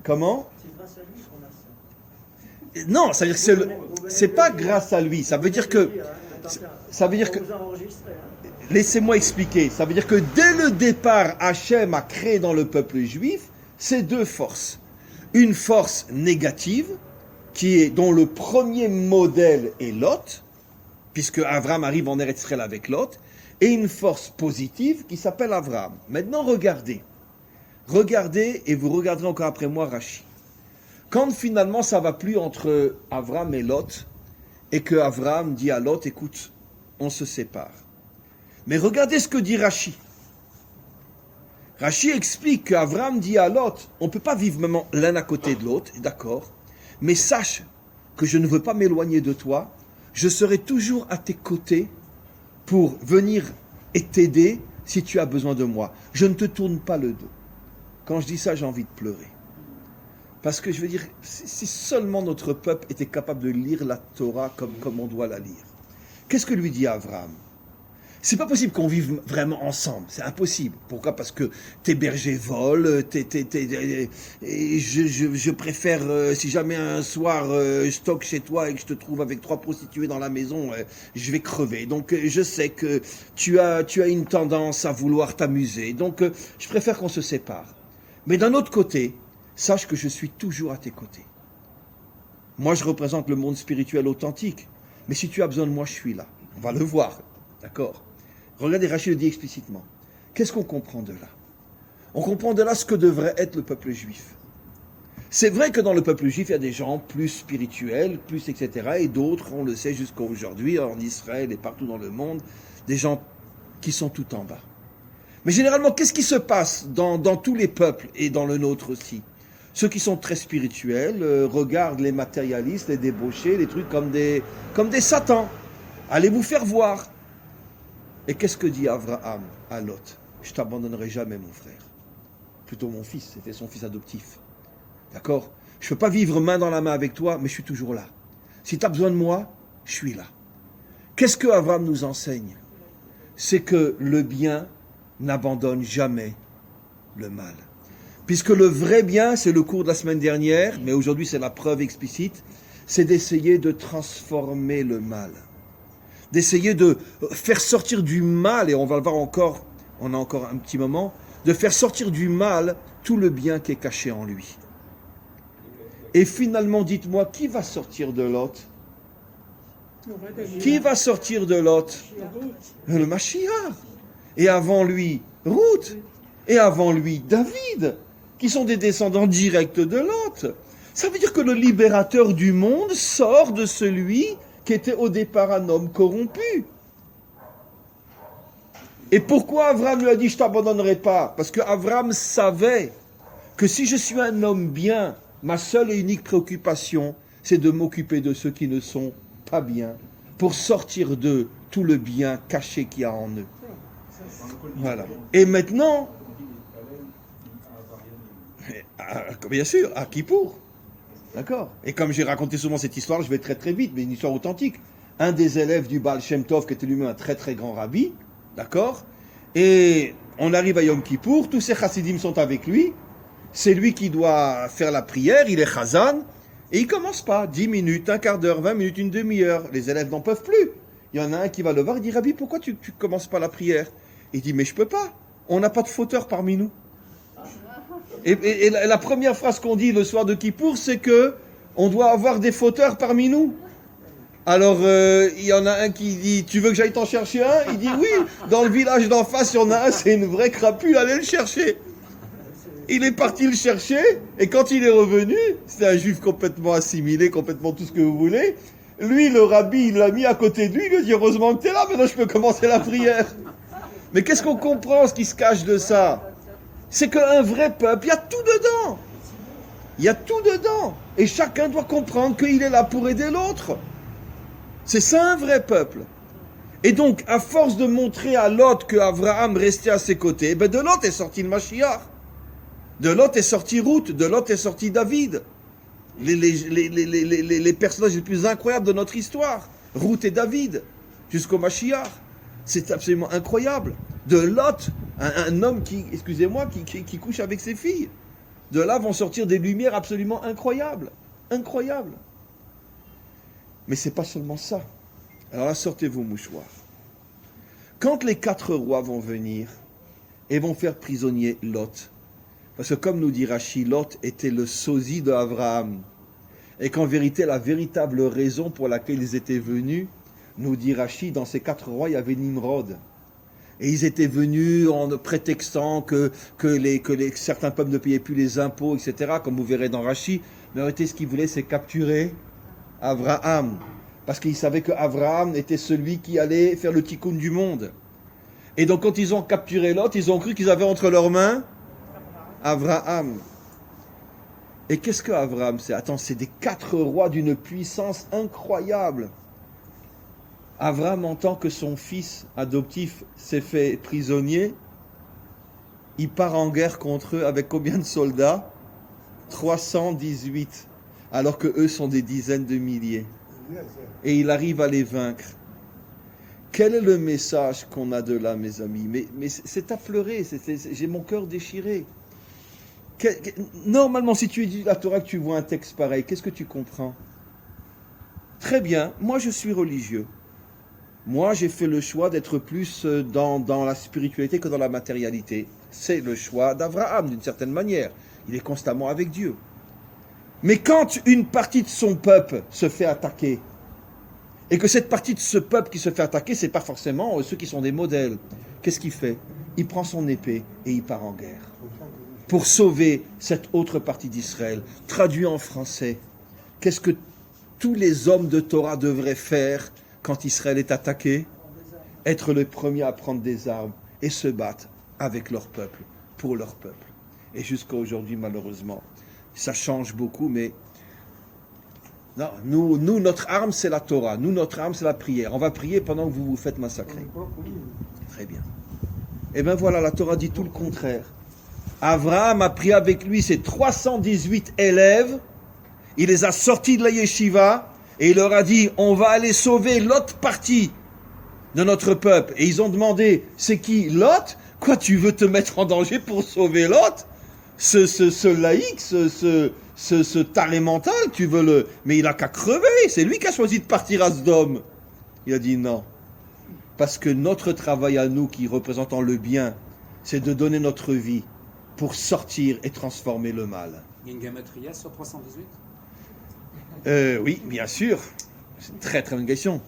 Comment? C'est grâce à lui qu'on a ça. Non, ça veut dire que c'est pas grâce à lui. Ça veut dire que... Ça veut dire que... Laissez-moi expliquer. Ça veut dire que dès le départ, Hachem a créé dans le peuple juif ces deux forces. Une force négative, dont le premier modèle est Lot, puisque Avram arrive en Eretz Israël avec Lot, et une force positive qui s'appelle Avram. Maintenant, regardez. Regardez, et vous regarderez encore après moi Rashi. Quand finalement ça ne va plus entre Avram et Lot, et que Avram dit à Lot, écoute, on se sépare. Mais regardez ce que dit Rashi. Rashi explique qu'Avram dit à Lot, on ne peut pas vivre même l'un à côté de l'autre, d'accord, mais sache que je ne veux pas m'éloigner de toi, je serai toujours à tes côtés pour venir et t'aider si tu as besoin de moi. Je ne te tourne pas le dos. Quand je dis ça, j'ai envie de pleurer. Parce que je veux dire, si seulement notre peuple était capable de lire la Torah comme on doit la lire. Qu'est-ce que lui dit Avram? C'est pas possible qu'on vive vraiment ensemble, c'est impossible. Pourquoi? Parce que tes bergers volent, je préfère, si jamais un soir je stocke chez toi et que je te trouve avec 3 prostituées dans la maison, je vais crever. Donc je sais que tu as une tendance à vouloir t'amuser, donc je préfère qu'on se sépare. Mais d'un autre côté, sache que je suis toujours à tes côtés. Moi je représente le monde spirituel authentique, mais si tu as besoin de moi, je suis là. On va le voir, d'accord? Regardez, Rachid le dit explicitement. Qu'est-ce qu'on comprend de là? On comprend de là ce que devrait être le peuple juif. C'est vrai que dans le peuple juif, il y a des gens plus spirituels, plus etc. Et d'autres, on le sait jusqu'à aujourd'hui, en Israël et partout dans le monde, des gens qui sont tout en bas. Mais généralement, qu'est-ce qui se passe dans tous les peuples et dans le nôtre aussi? Ceux qui sont très spirituels regardent les matérialistes, les débauchés, les trucs comme des satans. Allez vous faire voir. Et qu'est-ce que dit Abraham à Lot? Je ne t'abandonnerai jamais, mon frère. Plutôt mon fils, c'était son fils adoptif. D'accord? Je ne peux pas vivre main dans la main avec toi, mais je suis toujours là. Si tu as besoin de moi, je suis là. Qu'est-ce que Abraham nous enseigne? C'est que le bien n'abandonne jamais le mal. Puisque le vrai bien, c'est le cours de la semaine dernière, mais aujourd'hui c'est la preuve explicite, c'est d'essayer de transformer le mal. D'essayer de faire sortir du mal, et on va le voir encore, on a encore un petit moment, de faire sortir du mal tout le bien qui est caché en lui. Et finalement, dites-moi, qui va sortir de Lot? Qui va sortir de Lot? Le Mashiach. Et avant lui, Ruth. Et avant lui, David, qui sont des descendants directs de Lot. Ça veut dire que le libérateur du monde sort de celui qui était au départ un homme corrompu. Et pourquoi Avram lui a dit « je ne t'abandonnerai pas » ? Parce que Avram savait que si je suis un homme bien, ma seule et unique préoccupation, c'est de m'occuper de ceux qui ne sont pas bien, pour sortir d'eux tout le bien caché qu'il y a en eux. Voilà. Et maintenant, bien sûr, à Kippour. D'accord. Et comme j'ai raconté souvent cette histoire, je vais très très vite, mais une histoire authentique. Un des élèves du Baal Shem Tov, qui était lui-même un très très grand rabbi, d'accord, et on arrive à Yom Kippour, tous ces chassidim sont avec lui, c'est lui qui doit faire la prière, il est chazan, et il commence pas, 10 minutes, un quart d'heure, 20 minutes, une demi-heure, les élèves n'en peuvent plus. Il y en a un qui va le voir, il dit, Rabbi, pourquoi tu commences pas la prière? Il dit, mais je peux pas, on n'a pas de fauteur parmi nous. Et la première phrase qu'on dit le soir de Kippour, c'est que on doit avoir des fauteurs parmi nous. Alors, il y en a un qui dit, tu veux que j'aille t'en chercher un? Il dit, oui, dans le village d'en face, il y en a un, c'est une vraie crapule, allez le chercher. Il est parti le chercher, et quand il est revenu, c'est un juif complètement assimilé, complètement tout ce que vous voulez. Lui, le rabbi, il l'a mis à côté de lui, il lui a dit, heureusement que t'es là, maintenant je peux commencer la prière. Mais qu'est-ce qu'on comprend, ce qui se cache de ça? C'est qu'un vrai peuple, il y a tout dedans. Il y a tout dedans. Et chacun doit comprendre qu'il est là pour aider l'autre. C'est ça un vrai peuple. Et donc, à force de montrer à Lot que Abraham restait à ses côtés, ben de Lot est sorti le Mashiach. De Lot est sorti Ruth, de Lot est sorti David. Les personnages les plus incroyables de notre histoire. Ruth et David, jusqu'au Mashiach. C'est absolument incroyable. De Lot, un homme qui couche avec ses filles. De là vont sortir des lumières absolument incroyables. Incroyables. Mais c'est pas seulement ça. Alors là, sortez vos mouchoirs. Quand les 4 rois vont venir et vont faire prisonnier Lot, parce que comme nous dit Rashi, Lot était le sosie d'Abraham, et qu'en vérité, la véritable raison pour laquelle ils étaient venus, nous dit Rashi, dans ces 4 rois, il y avait Nimrod. Et ils étaient venus en prétextant que certains peuples ne payaient plus les impôts, etc., comme vous verrez dans Rashi. Mais en réalité, ce qu'ils voulaient, c'est capturer Abraham. Parce qu'ils savaient qu'Abraham était celui qui allait faire le tikkun du monde. Et donc, quand ils ont capturé Lot, ils ont cru qu'ils avaient entre leurs mains Abraham. Et qu'est-ce que Abraham c'est? Attends, c'est des 4 rois d'une puissance incroyable. Abraham entend que son fils adoptif s'est fait prisonnier. Il part en guerre contre eux avec combien de soldats? 318. Alors que eux sont des dizaines de milliers. Et il arrive à les vaincre. Quel est le message qu'on a de là, mes amis? Mais c'est à pleurer, j'ai mon cœur déchiré. Normalement, si tu étudies la Torah, que tu vois un texte pareil, qu'est-ce que tu comprends? Très bien, moi je suis religieux. Moi j'ai fait le choix d'être plus dans la spiritualité que dans la matérialité. C'est le choix d'Abraham, d'une certaine manière. Il est constamment avec Dieu. Mais quand une partie de son peuple se fait attaquer, et que cette partie de ce peuple qui se fait attaquer, c'est pas forcément ceux qui sont des modèles, qu'est-ce qu'il fait? Il prend son épée et il part en guerre. Pour sauver cette autre partie d'Israël. Traduit en français, qu'est-ce que tous les hommes de Torah devraient faire quand Israël est attaqué? Être les premiers à prendre des armes et se battre avec leur peuple, pour leur peuple. Et jusqu'à aujourd'hui, malheureusement, ça change beaucoup, mais non, nous, notre arme, c'est la Torah. Nous, notre arme, c'est la prière. On va prier pendant que vous vous faites massacrer. Très bien. Et bien voilà, la Torah dit tout le contraire. Abraham a pris avec lui ses 318 élèves, il les a sortis de la yeshiva, et il leur a dit, on va aller sauver l'autre partie de notre peuple. Et ils ont demandé, c'est qui Lot? Quoi, tu veux te mettre en danger pour sauver Lot? Ce laïc, ce taré mental, tu veux le... Mais il a qu'à crever, c'est lui qui a choisi de partir à Sodome. Il a dit non. Parce que notre travail à nous, qui représentons le bien, c'est de donner notre vie pour sortir et transformer le mal. Il y a une gamatria sur 318? Oui, bien sûr. C'est une très très bonne question.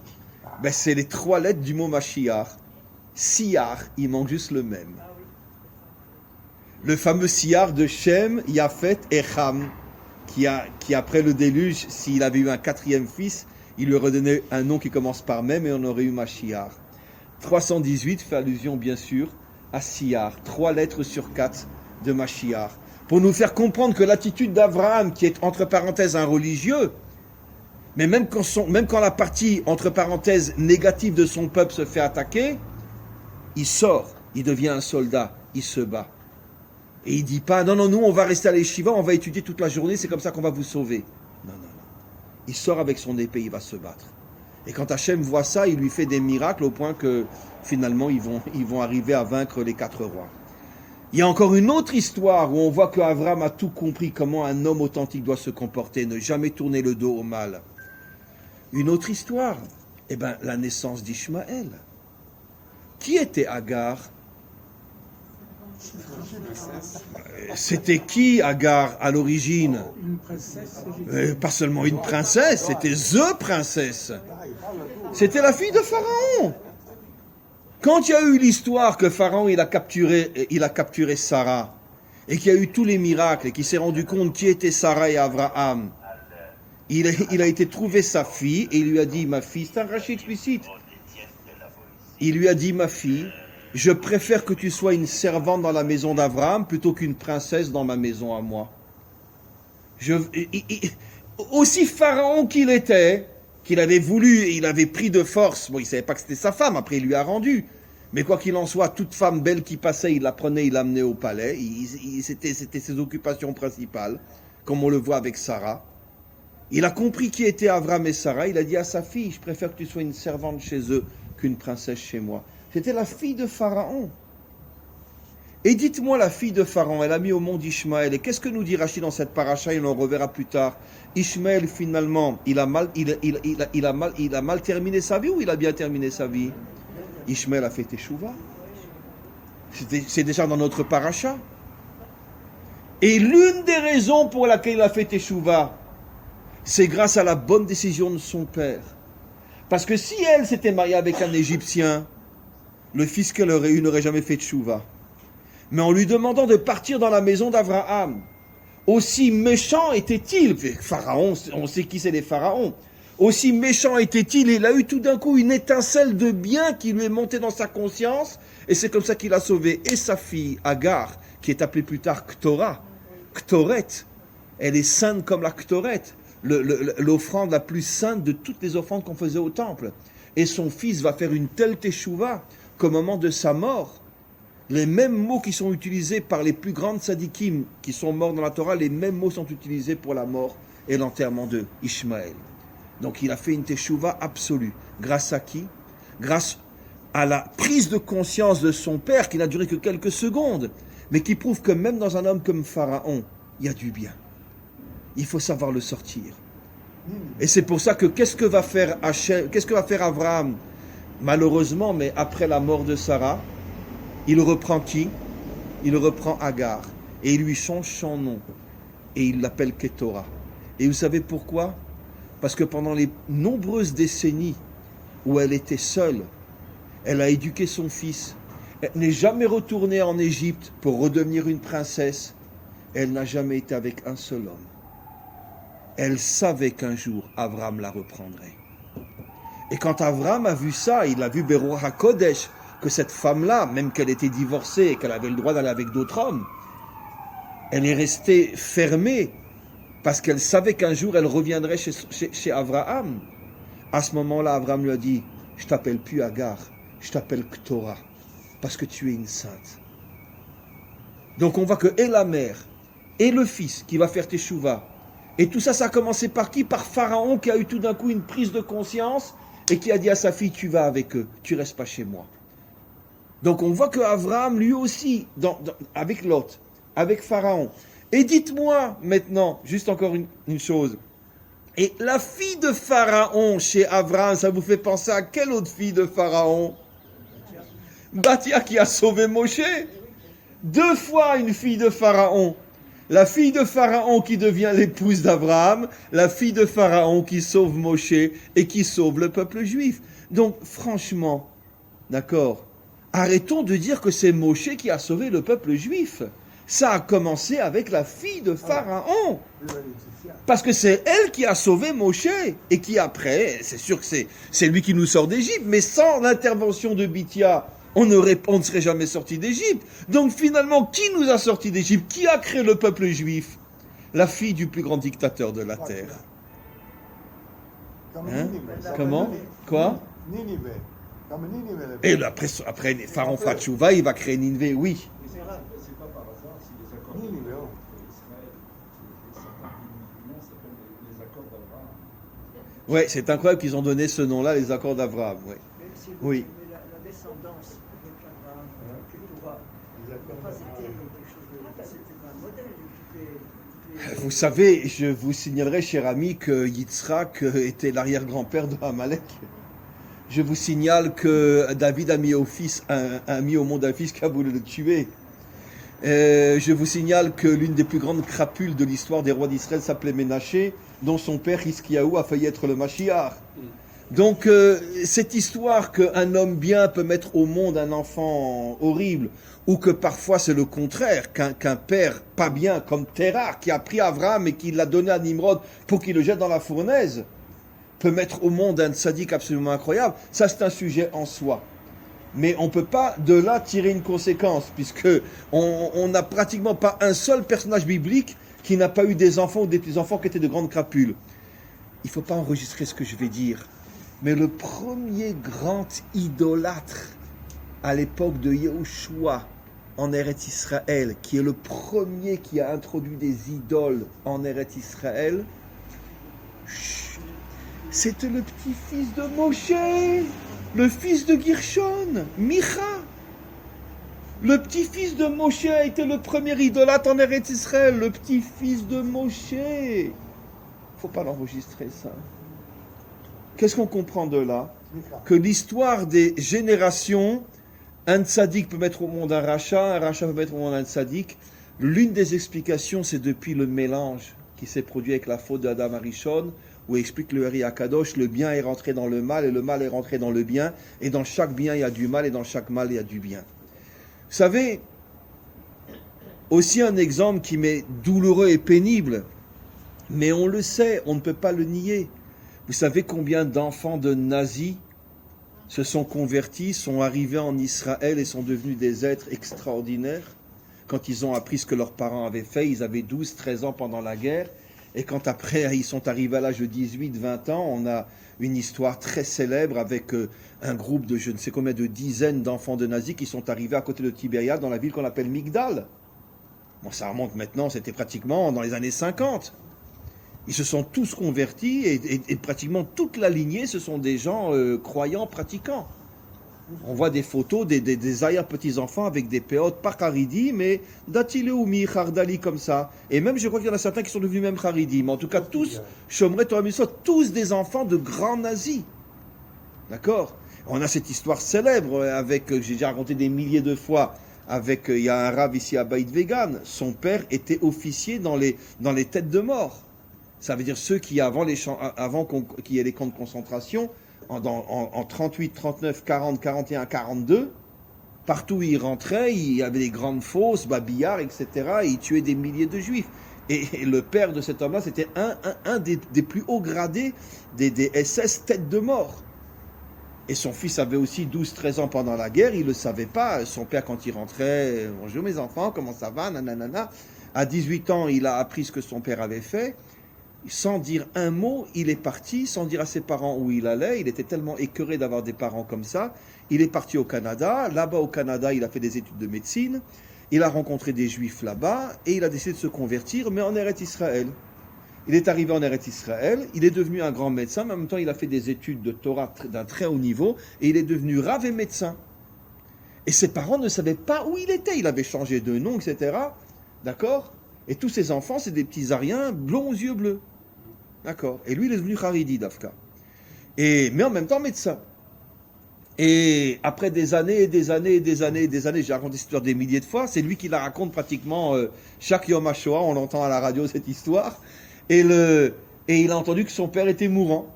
Ben, c'est les 3 lettres du mot Mashiach. Siyar, il manque juste le même. Le fameux Siyar de Shem, Yafet et Ham, qui après le déluge, s'il avait eu un 4e fils, il lui aurait donné un nom qui commence par même et on aurait eu Mashiach. 318 fait allusion bien sûr à Siyar, 3 lettres sur 4 de Mashiach, pour nous faire comprendre que l'attitude d'Abraham, qui est entre parenthèses un religieux, mais même quand la partie entre parenthèses négative de son peuple se fait attaquer, il sort, il devient un soldat, il se bat. Et il dit pas, non, nous on va rester à l'Yeshiva, on va étudier toute la journée, c'est comme ça qu'on va vous sauver. Non. Il sort avec son épée, il va se battre. Et quand Hachem voit ça, il lui fait des miracles au point que finalement ils vont arriver à vaincre les 4 rois. Il y a encore une autre histoire où on voit qu'Abraham a tout compris, comment un homme authentique doit se comporter, ne jamais tourner le dos au mal. Une autre histoire, la naissance d'Ishmaël. Qui était Agar? C'était qui Agar à l'origine? Une princesse égyptienne. Pas seulement une princesse, c'était THE princesse. C'était la fille de Pharaon. Quand il y a eu l'histoire que Pharaon il a capturé Sarah, et qu'il y a eu tous les miracles, et qu'il s'est rendu compte qui était Sarah et Abraham, il a été trouver sa fille, et il lui a dit, ma fille, c'est un rachat explicite. Il lui a dit, ma fille, je préfère que tu sois une servante dans la maison d'Abraham plutôt qu'une princesse dans ma maison à moi. Aussi pharaon qu'il était, qu'il avait voulu, et il avait pris de force, bon, il ne savait pas que c'était sa femme, après il lui a rendu. Mais quoi qu'il en soit, toute femme belle qui passait, il la prenait, il l'amenait au palais. C'était ses occupations principales, comme on le voit avec Sarah. Il a compris qui étaient Abraham et Sarah. Il a dit à sa fille, je préfère que tu sois une servante chez eux qu'une princesse chez moi. C'était la fille de Pharaon. Et dites-moi, la fille de Pharaon, elle a mis au monde Ishmaël. Et qu'est-ce que nous dit Rachid dans cette paracha? Il en reverra plus tard. Ishmaël, finalement, il a mal terminé sa vie ou il a bien terminé sa vie? Ishmaël a fait Teshuvah. C'est déjà dans notre paracha. Et l'une des raisons pour laquelle il a fait Teshuvah, c'est grâce à la bonne décision de son père. Parce que si elle s'était mariée avec un Égyptien, le fils qu'elle aurait eu n'aurait jamais fait Teshuvah. Mais en lui demandant de partir dans la maison d'Abraham, aussi méchant était-il, Pharaon, on sait qui c'est les pharaons, aussi méchant était-il, il a eu tout d'un coup une étincelle de bien qui lui est montée dans sa conscience, et c'est comme ça qu'il a sauvé et sa fille, Agar, qui est appelée plus tard Ktora, Ktoret, elle est sainte comme la Ktoret, l'offrande la plus sainte de toutes les offrandes qu'on faisait au temple. Et son fils va faire une telle teshuva qu'au moment de sa mort, les mêmes mots qui sont utilisés par les plus grandes sadikim qui sont morts dans la Torah, les mêmes mots sont utilisés pour la mort et l'enterrement de Ishmaël. Donc il a fait une teshuva absolue. Grâce à qui? Grâce à la prise de conscience de son père qui n'a duré que quelques secondes, mais qui prouve que même dans un homme comme Pharaon, il y a du bien. Il faut savoir le sortir. Et c'est pour ça que qu'est-ce que va faire Abraham? Malheureusement, mais après la mort de Sarah, il reprend qui? Il reprend Agar. Et il lui change son nom. Et il l'appelle Ketora. Et vous savez pourquoi? Parce que pendant les nombreuses décennies où elle était seule, elle a éduqué son fils. Elle n'est jamais retournée en Égypte pour redevenir une princesse. Elle n'a jamais été avec un seul homme. Elle savait qu'un jour, Abraham la reprendrait. Et quand Abraham a vu ça, il a vu Beruach HaKodesh, que cette femme-là, même qu'elle était divorcée et qu'elle avait le droit d'aller avec d'autres hommes, elle est restée fermée parce qu'elle savait qu'un jour elle reviendrait chez Abraham. À ce moment-là, Abraham lui a dit, je t'appelle plus Agar, je t'appelle Ktora, parce que tu es une sainte. Donc on voit que et la mère, et le fils qui va faire Teshuvah, et tout ça, ça a commencé par qui? Par Pharaon qui a eu tout d'un coup une prise de conscience et qui a dit à sa fille, tu vas avec eux, tu restes pas chez moi. Donc on voit que Abraham, lui aussi, avec Lot, avec Pharaon. Et dites-moi maintenant, juste encore une chose. Et la fille de Pharaon chez Abraham, ça vous fait penser à quelle autre fille de Pharaon? Bathia qui a sauvé Moshe. 2 fois une fille de Pharaon. La fille de Pharaon qui devient l'épouse d'Abraham, la fille de Pharaon qui sauve Moshe et qui sauve le peuple juif. Donc franchement, d'accord, arrêtons de dire que c'est Moshe qui a sauvé le peuple juif. Ça a commencé avec la fille de Pharaon. Parce que c'est elle qui a sauvé Moshe. Et qui après, c'est sûr que c'est lui qui nous sort d'Égypte, mais sans l'intervention de Bithia, on ne serait jamais sorti d'Égypte. Donc finalement, qui nous a sortis d'Égypte? Qui a créé le peuple juif? La fille du plus grand dictateur de la terre. Hein? Comment? Quoi? Et après Pharaon Fatchouva, il va créer Ninvé, oui. C'est pas par hasard si les accords d'Israël les accords d'Abraham. Oui, c'est incroyable qu'ils ont donné ce nom-là, les accords d'Abraham. Oui. Oui. Mais la descendance avec Abraham, Ketura, n'a pas été quelque chose de... C'était un modèle. Vous savez, je vous signalerai, cher ami, que Yitzhak était l'arrière-grand-père de Amalek. Je vous signale que David a mis au monde un fils qui a voulu le tuer. Je vous signale que l'une des plus grandes crapules de l'histoire des rois d'Israël s'appelait Ménaché, dont son père Hiskiaou a failli être le Mashiach. Donc cette histoire qu'un homme bien peut mettre au monde un enfant horrible, ou que parfois c'est le contraire, qu'un père pas bien comme Terah, qui a pris Abraham et qui l'a donné à Nimrod pour qu'il le jette dans la fournaise, peut mettre au monde un tzaddik absolument incroyable, ça c'est un sujet en soi. Mais on ne peut pas de là tirer une conséquence, puisque on n'a pratiquement pas un seul personnage biblique qui n'a pas eu des enfants ou des petits-enfants qui étaient de grandes crapules. Il ne faut pas enregistrer ce que je vais dire, mais le premier grand idolâtre à l'époque de Yehoshua en Eretz Israël, qui est le premier qui a introduit des idoles en Eretz Israël, c'était le petit-fils de Moshe, le fils de Gershon, Micha. Le petit-fils de Moshe a été le premier idolâtre en Eretz Israël, le petit-fils de Moshe. Faut pas l'enregistrer, ça. Qu'est-ce qu'on comprend de là? Que l'histoire des générations, un tzaddik peut mettre au monde un rachat peut mettre au monde un tzaddik. L'une des explications, c'est depuis le mélange qui s'est produit avec la faute d'Adam Arishon, où explique le Ari Akadosh, le bien est rentré dans le mal et le mal est rentré dans le bien, et dans chaque bien il y a du mal et dans chaque mal il y a du bien. Vous savez, aussi un exemple qui m'est douloureux et pénible, mais on le sait, on ne peut pas le nier. Vous savez combien d'enfants de nazis se sont convertis, sont arrivés en Israël et sont devenus des êtres extraordinaires? Quand ils ont appris ce que leurs parents avaient fait, ils avaient 12, 13 ans pendant la guerre, et quand après ils sont arrivés à l'âge de 18, 20 ans, on a une histoire très célèbre avec un groupe de je ne sais combien de dizaines d'enfants de nazis qui sont arrivés à côté de Tibériade dans la ville qu'on appelle Migdal. Bon, ça remonte maintenant, c'était pratiquement dans les années 50. Ils se sont tous convertis et pratiquement toute la lignée, ce sont des gens croyants, pratiquants. On voit des photos des arrière-petits-enfants avec des péotes, pas Haridi, mais Datileoumi, Khardali, comme ça. Et même, je crois qu'il y en a certains qui sont devenus même Haridi. Mais en tout cas, tous, Shomret Torah Mitzvot, tous des enfants de grands nazis. D'accord? On a cette histoire célèbre avec, j'ai déjà raconté des milliers de fois, avec, il y a un rave ici à Beit Vegan. Son père était officier dans les têtes de mort. Ça veut dire ceux qui, avant qu'il y ait les camps de concentration, en 38, 39, 40, 41, 42, partout où il rentrait, il y avait des grandes fosses, babillards, etc. Et il tuait des milliers de juifs. Et le père de cet homme-là, c'était un des plus hauts gradés des SS tête de mort. Et son fils avait aussi 12, 13 ans pendant la guerre, il ne le savait pas. Son père, quand il rentrait, « Bonjour mes enfants, comment ça va ?» nanana. À 18 ans, il a appris ce que son père avait fait. Sans dire un mot, il est parti, sans dire à ses parents où il allait. Il était tellement écœuré d'avoir des parents comme ça. Il est parti au Canada. Là-bas, au Canada, il a fait des études de médecine. Il a rencontré des juifs là-bas et il a décidé de se convertir, mais en Eretz Israël. Il est arrivé en Eretz Israël, il est devenu un grand médecin, mais en même temps, il a fait des études de Torah d'un très haut niveau et il est devenu rave et médecin. Et ses parents ne savaient pas où il était. Il avait changé de nom, etc. D'accord ? Et tous ses enfants, c'est des petits Ariens blonds aux yeux bleus. D'accord. Et lui, il est devenu Haridi, Dafka. Mais en même temps, médecin. Et après des années, j'ai raconté cette histoire des milliers de fois, c'est lui qui la raconte pratiquement chaque Yom HaShoah, on l'entend à la radio cette histoire. Et il a entendu que son père était mourant.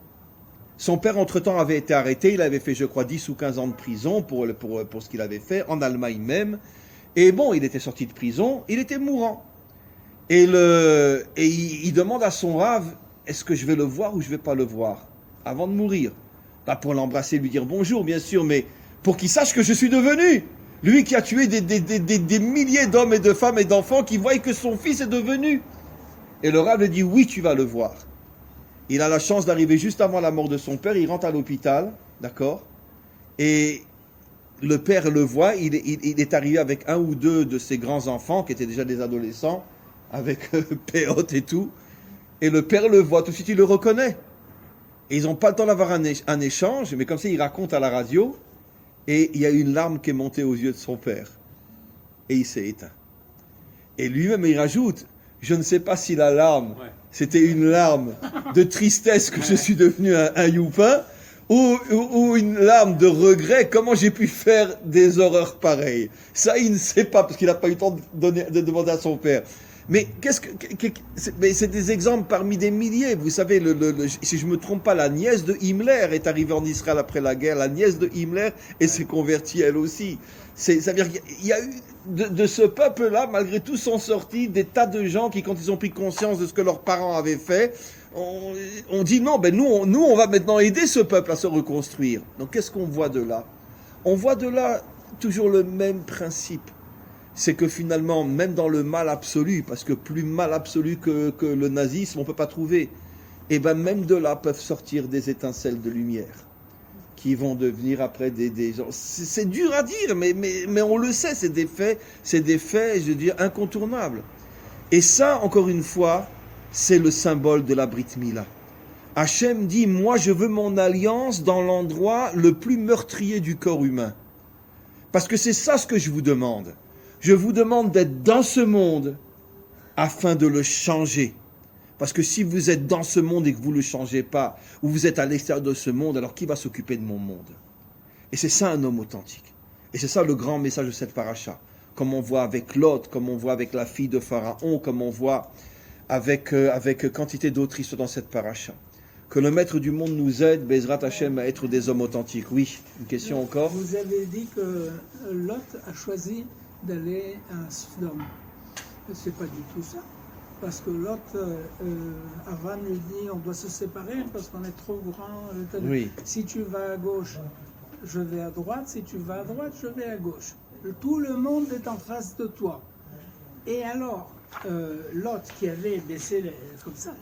Son père, entre-temps, avait été arrêté, il avait fait, je crois, 10 ou 15 ans de prison pour ce qu'il avait fait, en Allemagne même. Et bon, il était sorti de prison, il était mourant. Et il demande à son rave, est-ce que je vais le voir ou je ne vais pas le voir avant de mourir? Pas pour l'embrasser, lui dire bonjour, bien sûr, mais pour qu'il sache que je suis devenu. Lui qui a tué des milliers d'hommes et de femmes et d'enfants qui voient que son fils est devenu. Et le rave lui dit, oui, tu vas le voir. Il a la chance d'arriver juste avant la mort de son père, il rentre à l'hôpital, d'accord? Et le père le voit, il est arrivé avec un ou deux de ses grands-enfants, qui étaient déjà des adolescents, avec péote et tout. Et le père le voit, tout de suite il le reconnaît. Et ils n'ont pas le temps d'avoir un échange, mais comme ça il raconte à la radio, et il y a une larme qui est montée aux yeux de son père. Et il s'est éteint. Et lui-même il rajoute, je ne sais pas si la larme, c'était une larme de tristesse que je suis devenu un youpin, ou une larme de regret, comment j'ai pu faire des horreurs pareilles. Ça, il ne sait pas, parce qu'il n'a pas eu le temps de demander à son père. Mais c'est des exemples parmi des milliers. Vous savez, si je me trompe pas, la nièce de Himmler est arrivée en Israël après la guerre. La nièce de Himmler et s'est convertie elle aussi. Ça veut dire qu'il y a eu de ce peuple-là, malgré tout, sont sortis des tas de gens qui, quand ils ont pris conscience de ce que leurs parents avaient fait, on dit non, nous, on va maintenant aider ce peuple à se reconstruire. Donc, qu'est-ce qu'on voit de là? On voit de là toujours le même principe. C'est que finalement, même dans le mal absolu, parce que plus mal absolu que le nazisme, on ne peut pas trouver, et bien même de là peuvent sortir des étincelles de lumière, qui vont devenir après des gens. C'est dur à dire, mais on le sait, c'est des faits, je veux dire, incontournables. Et ça, encore une fois, c'est le symbole de la Brit Mila. Hachem dit, moi je veux mon alliance dans l'endroit le plus meurtrier du corps humain. Parce que c'est ça ce que je vous demande. Je vous demande d'être dans ce monde afin de le changer. Parce que si vous êtes dans ce monde et que vous ne le changez pas, ou vous êtes à l'extérieur de ce monde, alors qui va s'occuper de mon monde? Et c'est ça un homme authentique. Et c'est ça le grand message de cette paracha. Comme on voit avec Lot, comme on voit avec la fille de Pharaon, comme on voit avec quantité d'autres histoires dans cette paracha. Que le maître du monde nous aide, Bezrat Hashem, à être des hommes authentiques. Oui, une question encore? Vous avez dit que Lot a choisi d'aller à Sodome. C'est pas du tout ça. Parce que Lot, Abraham lui dit, on doit se séparer parce qu'on est trop grand. Oui. Si tu vas à gauche, je vais à droite. Si tu vas à droite, je vais à gauche. Tout le monde est en face de toi. Et alors, Lot qui avait baissé comme ça,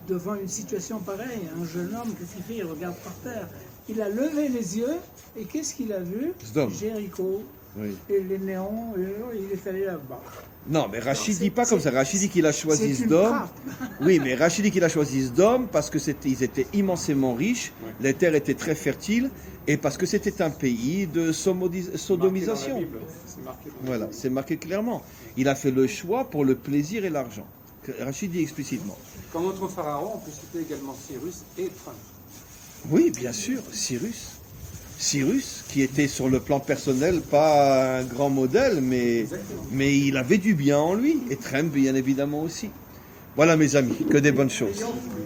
devant une situation pareille, un jeune homme, qu'est-ce qu'il fait? Il regarde par terre. Il a levé les yeux et qu'est-ce qu'il a vu? Sodome. Jéricho. Oui. Et les néons, il est allé là-bas. Non, mais Rachid dit pas comme ça. Rachid dit qu'il a choisi C'est une Sodome. trappe. Oui, mais Rachid dit qu'il a choisi Sodome parce que ils étaient immensément riches, les terres étaient très fertiles, et parce que c'était un pays de sodomisation. Voilà, c'est marqué clairement. Il a fait le choix pour le plaisir et l'argent. Rachid dit explicitement. Comme autre pharaon, on peut citer également Cyrus et Trump. Oui, bien sûr, Cyrus, qui était sur le plan personnel pas un grand modèle, mais il avait du bien en lui, et Trump bien évidemment aussi. Voilà mes amis, que des bonnes choses.